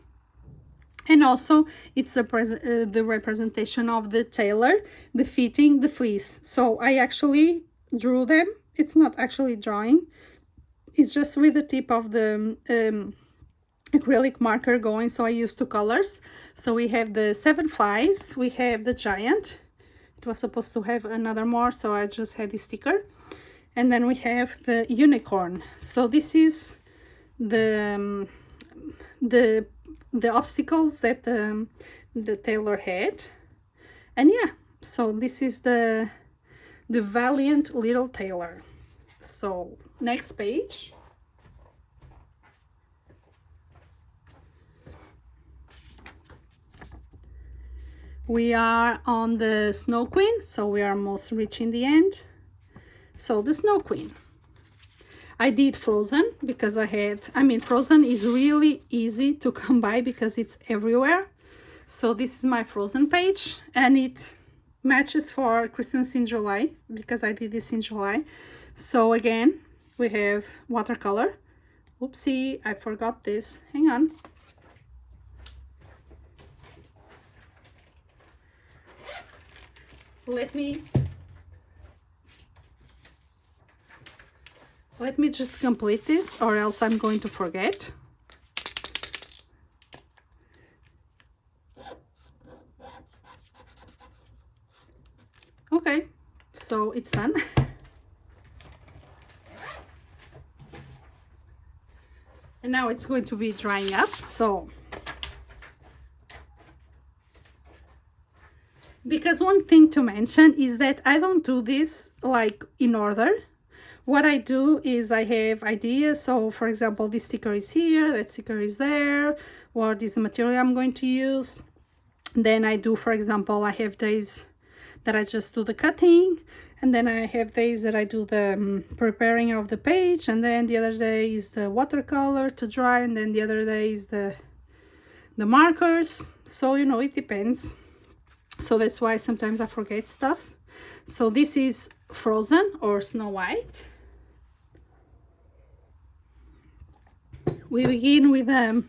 And also it's the representation of the tailor defeating the fleece. So I actually drew them. It's not actually drawing. It's just with the tip of the acrylic marker going. So I used 2 colors. So we have the 7 flies. We have the giant. It was supposed to have another more, so I just had this sticker. And then we have the unicorn. So this is the obstacles that the tailor had. And yeah, so this is the valiant little tailor. So next page. We are on the Snow Queen, so we are almost reaching the end. So the Snow Queen. I did Frozen because Frozen is really easy to come by because it's everywhere. So this is my Frozen page, and it matches for Christmas in July because I did this in July. So again, we have watercolor. Oopsie, I forgot this. Hang on. Let me just complete this, or else I'm going to forget. Okay, so it's done. And now it's going to be drying up. So because one thing to mention is that I don't do this like in order. What I do is I have ideas. So for example, this sticker is here, that sticker is there, or this material I'm going to use. Then I do, for example, I have days that I just do the cutting, and then I have days that I do the preparing of the page, and then the other day is the watercolor to dry, and then the other day is the markers. So you know, it depends. So that's why sometimes I forget stuff. So this is Frozen or Snow White. We begin with a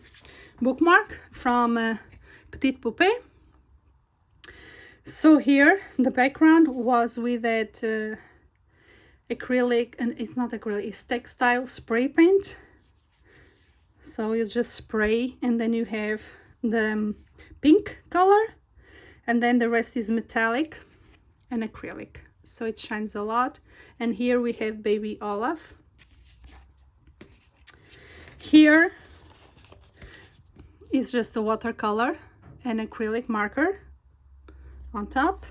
bookmark from Petite Poupée. So here the background was with that acrylic, and it's not acrylic, it's textile spray paint. So you just spray, and then you have the pink color, and then the rest is metallic and acrylic, so it shines a lot. And here we have baby Olaf. Here is just a watercolor and acrylic marker on top.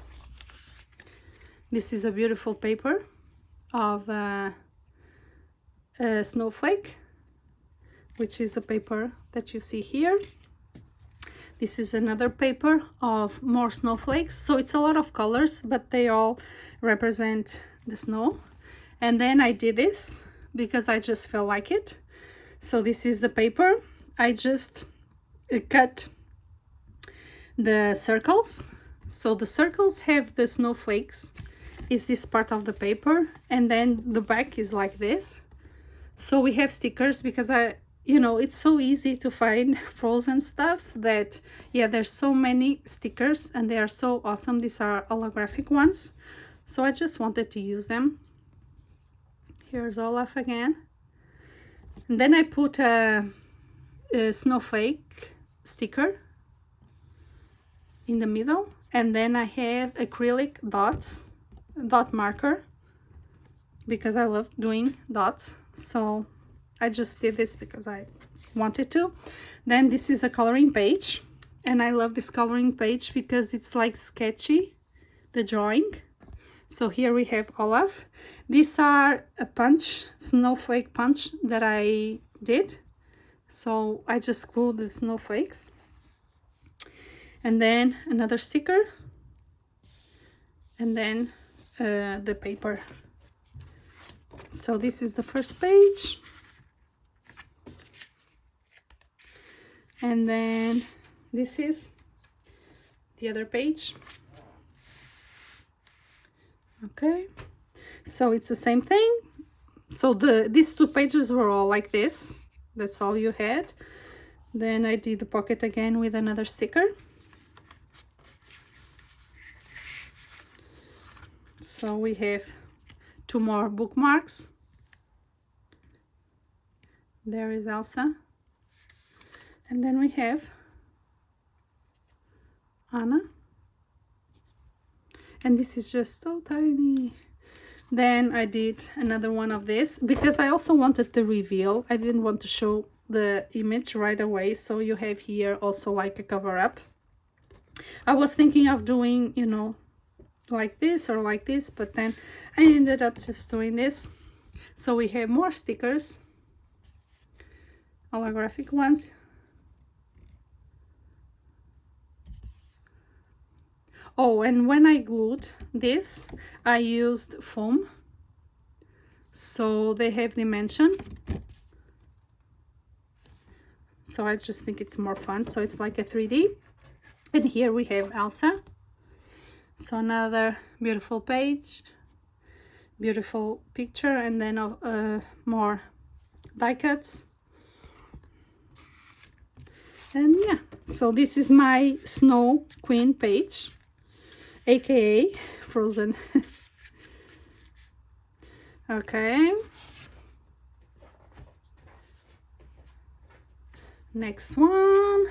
This is a beautiful paper of a snowflake, which is the paper that you see here. This is another paper of more snowflakes. So it's a lot of colors, but they all represent the snow. And then I did this because I just felt like it. So this is the paper. I just cut the circles. So the circles have the snowflakes, is this part of the paper, and then the back is like this. So we have stickers because it's so easy to find Frozen stuff that, yeah, there's so many stickers and they are so awesome. These are holographic ones, so I just wanted to use them. Here's Olaf again. And then I put a snowflake sticker in the middle, and then I have acrylic dot marker because I love doing dots. So I just did this because I wanted to. Then this is a coloring page, and I love this coloring page because it's like sketchy, the drawing. So here we have Olaf. These are a snowflake punch that I did. So I just glued the snowflakes. And then another sticker. And then the paper. So this is the first page. And then this is the other page. Okay, so it's the same thing. So these two pages were all like this. That's all you had. Then I did the pocket again with another sticker. So we have two more bookmarks. There is Elsa. And then we have Anna. And this is just so tiny. Then I did another one of this because I also wanted the reveal. I didn't want to show the image right away. So you have here also like a cover up. I was thinking of doing, you know, like this or like this, but then I ended up just doing this. So we have more stickers, holographic ones. Oh, and when I glued this, I used foam, so they have dimension. So I just think it's more fun. So it's like a 3D. And here we have Elsa. So another beautiful page, beautiful picture, and then more die cuts. And yeah, so this is my Snow Queen page, aka Frozen. Okay, next one,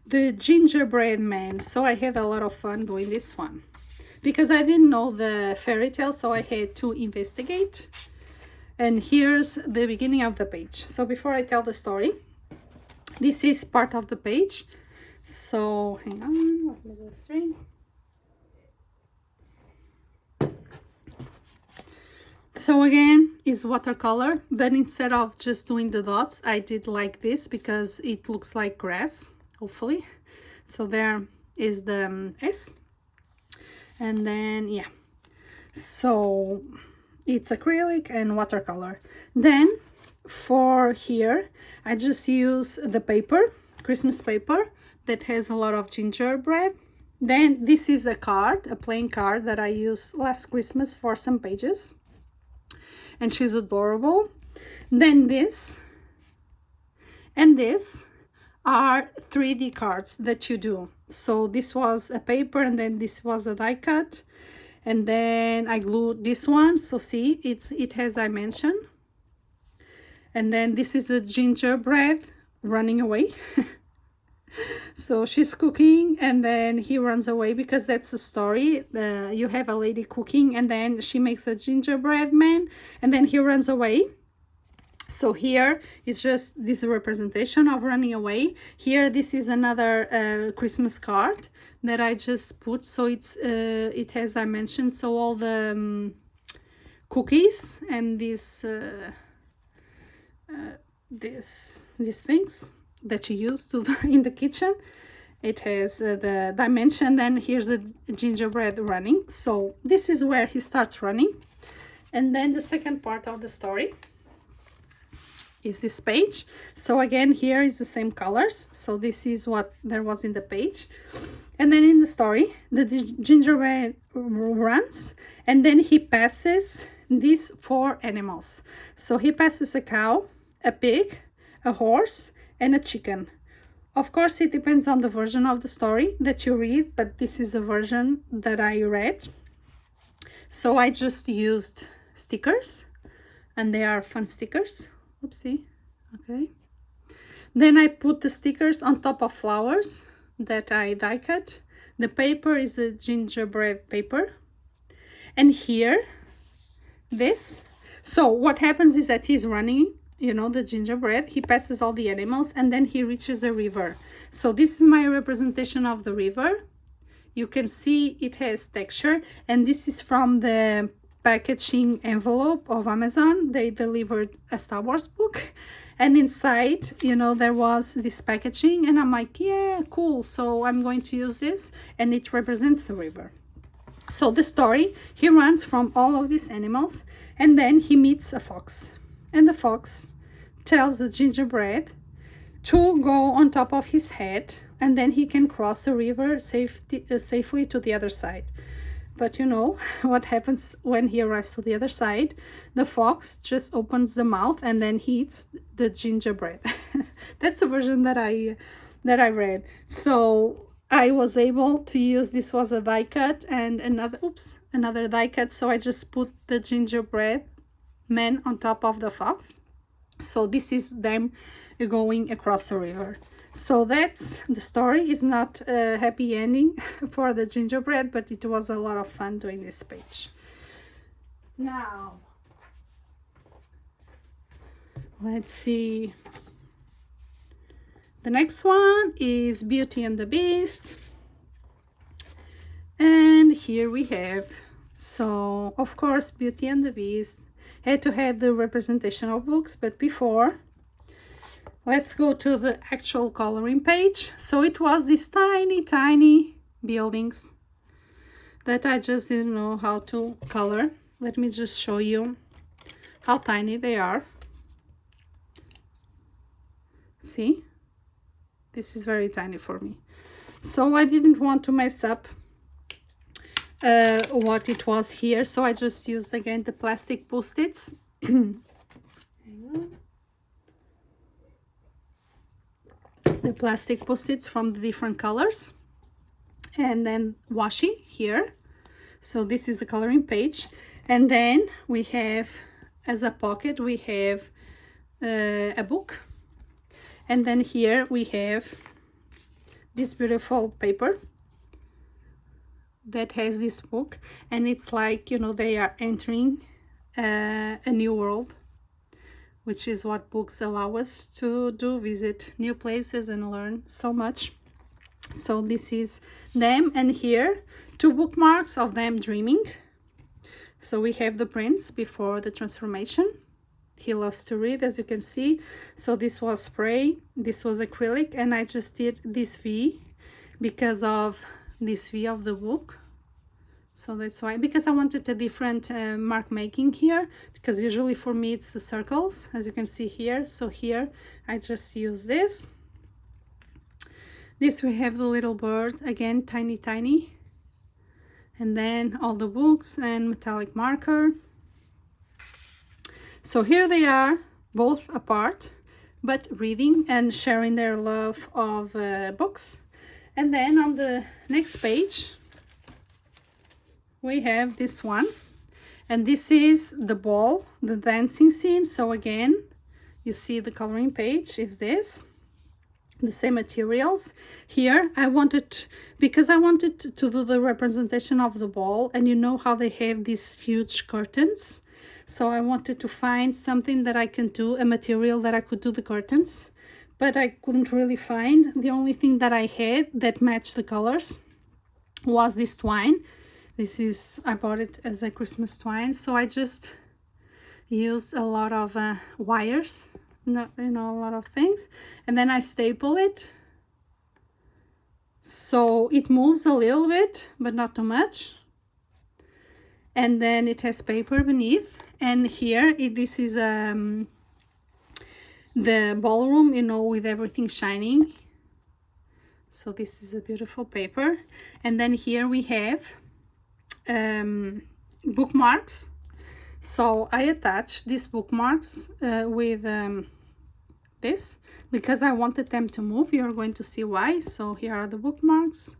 the gingerbread man. So I had a lot of fun doing this one because I didn't know the fairy tale, so I had to investigate. And here's the beginning of the page. So before I tell the story, this is part of the page. So hang on, let me just read. So again, is watercolor, but instead of just doing the dots, I did like this because it looks like grass, hopefully. So there is the S. And then, yeah. So it's acrylic and watercolor. Then for here, I just use the paper, Christmas paper, that has a lot of gingerbread. Then this is a card, a plain card that I used last Christmas for some pages. And she's adorable. Then this and this are 3D cards that you do. So this was a paper, and then this was a die cut, and then I glued this one. So see, it has dimension. And then this is a gingerbread running away. So she's cooking, and then he runs away because that's the story. You have a lady cooking, and then she makes a gingerbread man, and then he runs away. So here is just this representation of running away. Here, this is another Christmas card that I just put. So it has dimensions. So all the cookies and these things that you use in the kitchen, it has the dimension. Then here's the gingerbread running. So this is where he starts running. And then the second part of the story is this page. So again, here is the same colors. So this is what there was in the page. And then in the story, the gingerbread runs, and then he passes these 4 animals. So he passes a cow, a pig, a horse, and a chicken. Of course, it depends on the version of the story that you read, but this is the version that I read. So I just used stickers, and they are fun stickers. Oopsie. Okay. Then I put the stickers on top of flowers that I die cut. The paper is a gingerbread paper. And here, this. So what happens is that he's running, you know, the gingerbread. He passes all the animals, and then he reaches a river. So this is my representation of the river. You can see it has texture, and this is from the packaging envelope of Amazon. They delivered a Star Wars book, and inside, you know, there was this packaging, and I'm like, yeah, cool. So I'm going to use this, and it represents the river. So the story, he runs from all of these animals, and then he meets a fox, and the fox tells the gingerbread to go on top of his head, and then he can cross the river safely to the other side. But you know what happens when he arrives to the other side? The fox just opens the mouth and then he eats the gingerbread. That's the version that I read. So I was able to use, this was a die cut and another die cut. So I just put the gingerbread man on top of the fox. So this is them going across the river. So that's the story. It's not a happy ending for the gingerbread, but it was a lot of fun doing this page. Now, let's see. The next one is Beauty and the Beast. And here we have, so of course, Beauty and the Beast had to have the representation of books, but before, let's go to the actual coloring page. So it was these tiny buildings that I just didn't know how to color. Let me just show you how tiny they are. See? This is very tiny for me. So I didn't want to mess up what it was here. So I just used again the plastic post-its. The plastic post-its from the different colors, and then washi here. So this is the coloring page, and then we have, as a pocket, we have a book, and then here we have this beautiful paper that has this book, and it's like, you know, they are entering a new world, which is what books allow us to do, visit new places and learn so much. So this is them, and here 2 bookmarks of them dreaming. So we have the prince before the transformation. He loves to read, as you can see. So this was spray, this was acrylic, and I just did this V because of this V of the book. So that's why, because I wanted a different mark making here, because usually for me it's the circles, as you can see here. So here I just use this. This we have the little bird, again, tiny. And then all the books and metallic marker. So here they are, both apart, but reading and sharing their love of books. And then on the next page, we have this one, and this is the ball, the dancing scene. So again, you see the coloring page is this, the same materials. Here I wanted, because I wanted to do the representation of the ball, and you know how they have these huge curtains. So I wanted to find something that I can do, a material that I could do the curtains, but I couldn't really find. The only thing that I had that matched the colors was this twine. This is, I bought it as a Christmas twine, so I just used a lot of wires, you know, a lot of things, and then I staple it so it moves a little bit, but not too much. And then it has paper beneath, and here this is the ballroom, you know, with everything shining. So this is a beautiful paper, and then here we have bookmarks. So I attached these bookmarks with this because I wanted them to move. You're going to see why. So here are the bookmarks,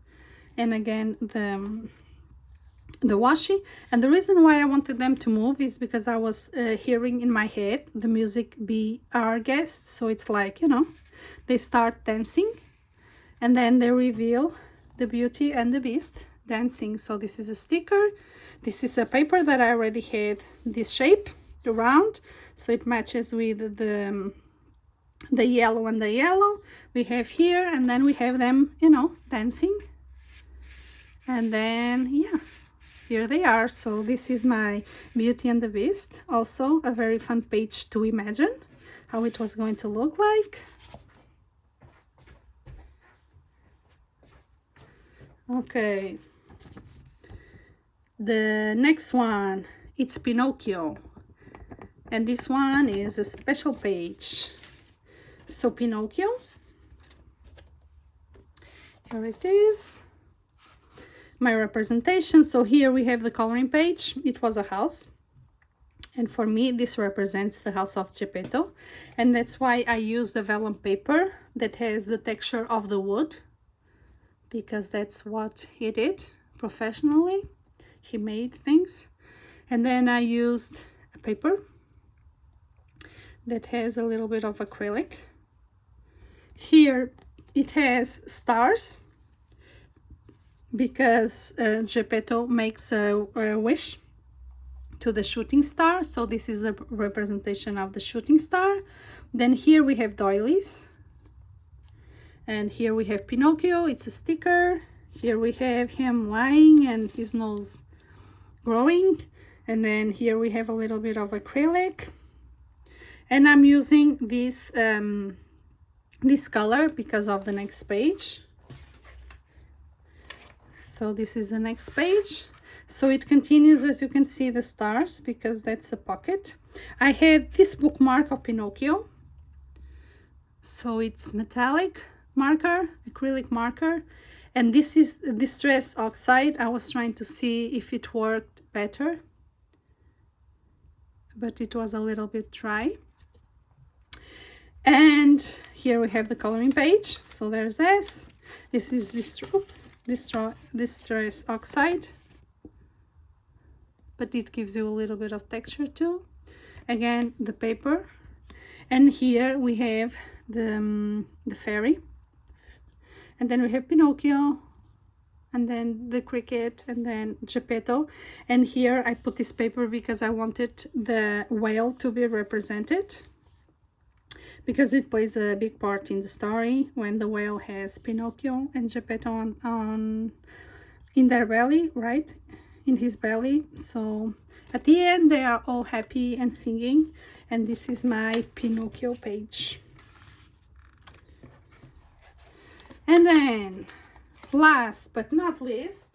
and again the washi. And the reason why I wanted them to move is because I was hearing in my head the music Be Our Guest. So it's like, you know, they start dancing and then they reveal the Beauty and the Beast dancing. So this is a sticker. This is a paper that I already had this shape, the round, so it matches with the yellow and the yellow we have here, and then we have them, you know, dancing. And then yeah, here they are. So this is my Beauty and the Beast. Also a very fun page to imagine how it was going to look like. Okay, the next one, it's Pinocchio, and this one is a special page. So Pinocchio, here it is, my representation. So here we have the coloring page. It was a house, and for me this represents the house of Geppetto, and that's why I use the vellum paper that has the texture of the wood, because that's what he did professionally. He made things. And then I used a paper that has a little bit of acrylic. Here it has stars, because Geppetto makes a wish to the shooting star, so this is the representation of the shooting star. Then here we have doilies, and here we have Pinocchio, it's a sticker. Here we have him lying and his nose growing, and then here we have a little bit of acrylic. And I'm using this this color because of the next page. So this is the next page. So it continues, as you can see, the stars, because that's a pocket. I had this bookmark of Pinocchio. So it's metallic marker, acrylic marker. And this is Distress Oxide. I was trying to see if it worked better, but it was a little bit dry. And here we have the coloring page. So there's this. This is Distress Oxide, but it gives you a little bit of texture too. Again, the paper. And here we have the fairy. And then we have Pinocchio, and then the cricket, and then Geppetto. And here I put this paper because I wanted the whale to be represented, because it plays a big part in the story when the whale has Pinocchio and Geppetto in their belly, right? In his belly. So at the end they are all happy and singing, and this is my Pinocchio page. And then, last but not least,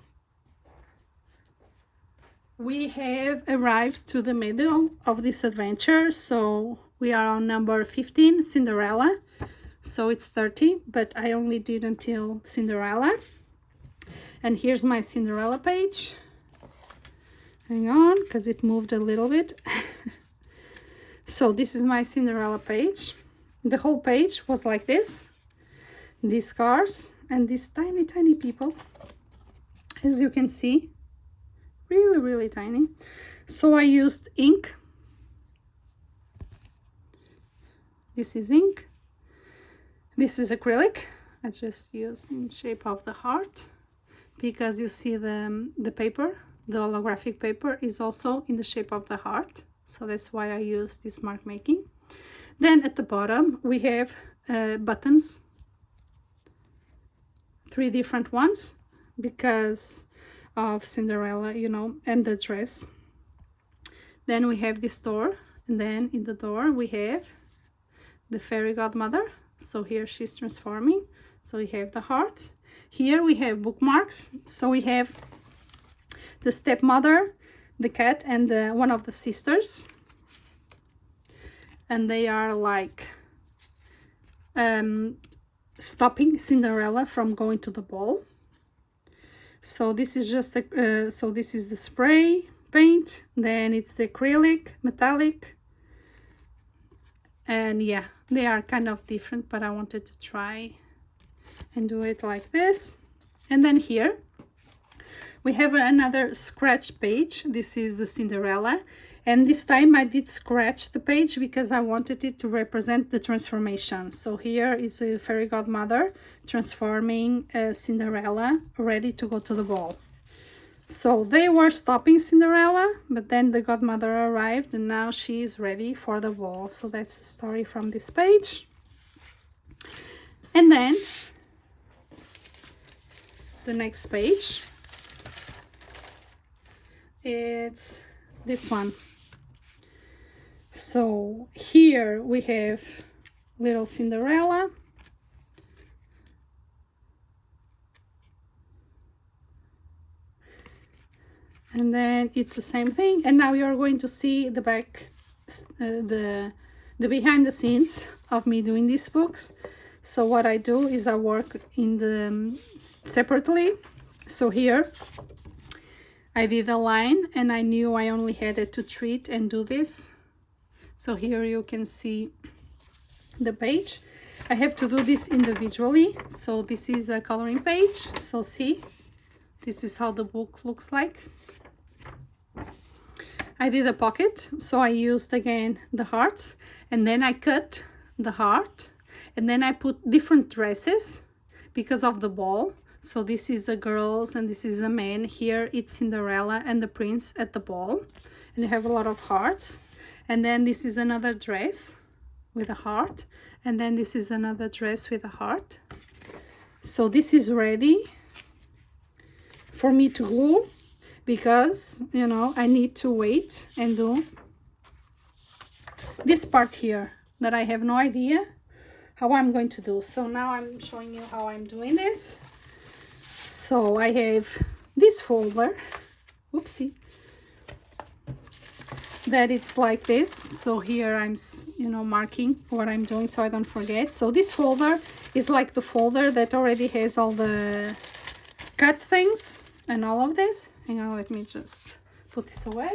we have arrived to the middle of this adventure. So we are on number 15, Cinderella. So it's 30, but I only did until Cinderella. And here's my Cinderella page. Hang on, because it moved a little bit. So this is my Cinderella page. The whole page was like this. These cars and these tiny people, as you can see, really tiny. So I used ink. This is ink. This is acrylic. I just used in shape of the heart, because you see the paper, the holographic paper, is also in the shape of the heart. So that's why I use this mark making. Then at the bottom we have buttons. 3 different ones because of Cinderella, you know, and the dress. Then we have this door, and then in the door we have the fairy godmother. So here she's transforming. So we have the heart. Here we have bookmarks. So we have the stepmother, the cat, and one of the sisters, and they are like stopping Cinderella from going to the ball. So this is just so this is the spray paint, then it's the acrylic, metallic, and yeah, they are kind of different, but I wanted to try and do it like this. And then here we have another scratch page. This is the Cinderella, and this time I did scratch the page because I wanted it to represent the transformation. So here is a fairy godmother transforming Cinderella, ready to go to the ball. So they were stopping Cinderella, but then the godmother arrived and now she is ready for the ball. So that's the story from this page. And then the next page, it's this one. So here we have little Cinderella, and then it's the same thing. And now you're going to see the back, the behind the scenes of me doing these books. So what I do is I work in the separately. So here I did a line and I knew I only had to treat and do this. So here you can see the page. I have to do this individually. So this is a coloring page. So see, this is how the book looks like. I did a pocket, so I used again the hearts, and then I cut the heart, and then I put different dresses because of the ball. So this is a girl's and this is a man. Here it's Cinderella and the prince at the ball, and you have a lot of hearts. And then this is another dress with a heart, and then this is another dress with a heart. So this is ready for me to glue, because you know I need to wait and do this part here that I have no idea how I'm going to do. So now I'm showing you how I'm doing this. So I have this folder, oopsie, that it's like this. So here I'm, you know, marking what I'm doing so I don't forget. So this folder is like the folder that already has all the cut things and all of this. Hang on, let me just put this away.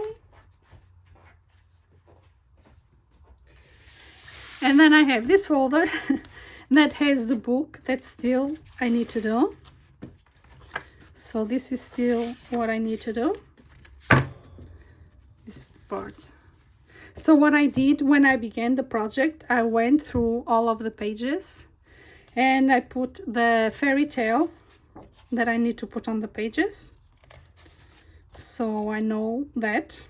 And then I have this folder that has the book that still I need to do. So this is still what I need to do, this part. So what I did when I began the project, I went through all of the pages and I put the fairy tale that I need to put on the pages. So I know that.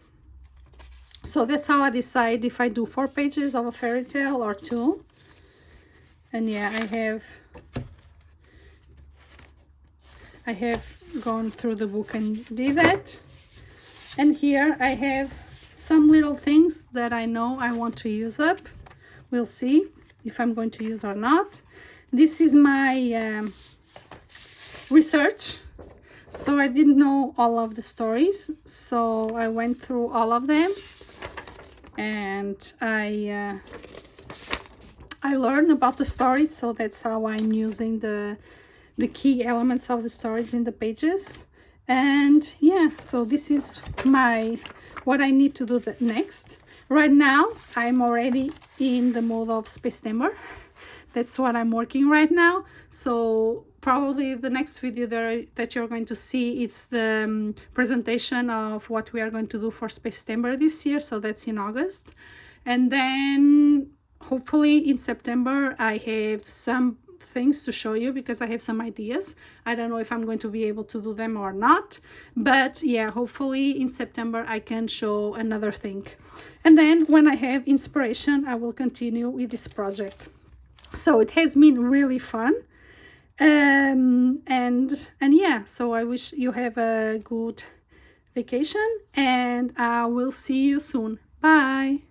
So that's how I decide if I do 4 pages of a fairy tale or 2. And yeah, I have gone through the book and did that. And here I have some little things that I know I want to use up. We'll see if I'm going to use or not. This is my research. So I didn't know all of the stories, so I went through all of them, and I learned about the stories. So that's how I'm using the key elements of the stories in the pages. And yeah, so this is what I need to do next. Right now I'm already in the mode of September. That's what I'm working right now. So probably the next video that you're going to see, it's the presentation of what we are going to do for September this year. So that's in August. And then hopefully in September I have some things to show you, because I have some ideas. I don't know if I'm going to be able to do them or not, but yeah, hopefully in September I can show another thing. And then when I have inspiration, I will continue with this project. So it has been really fun. And yeah, so I wish you have a good vacation, and I will see you soon. Bye.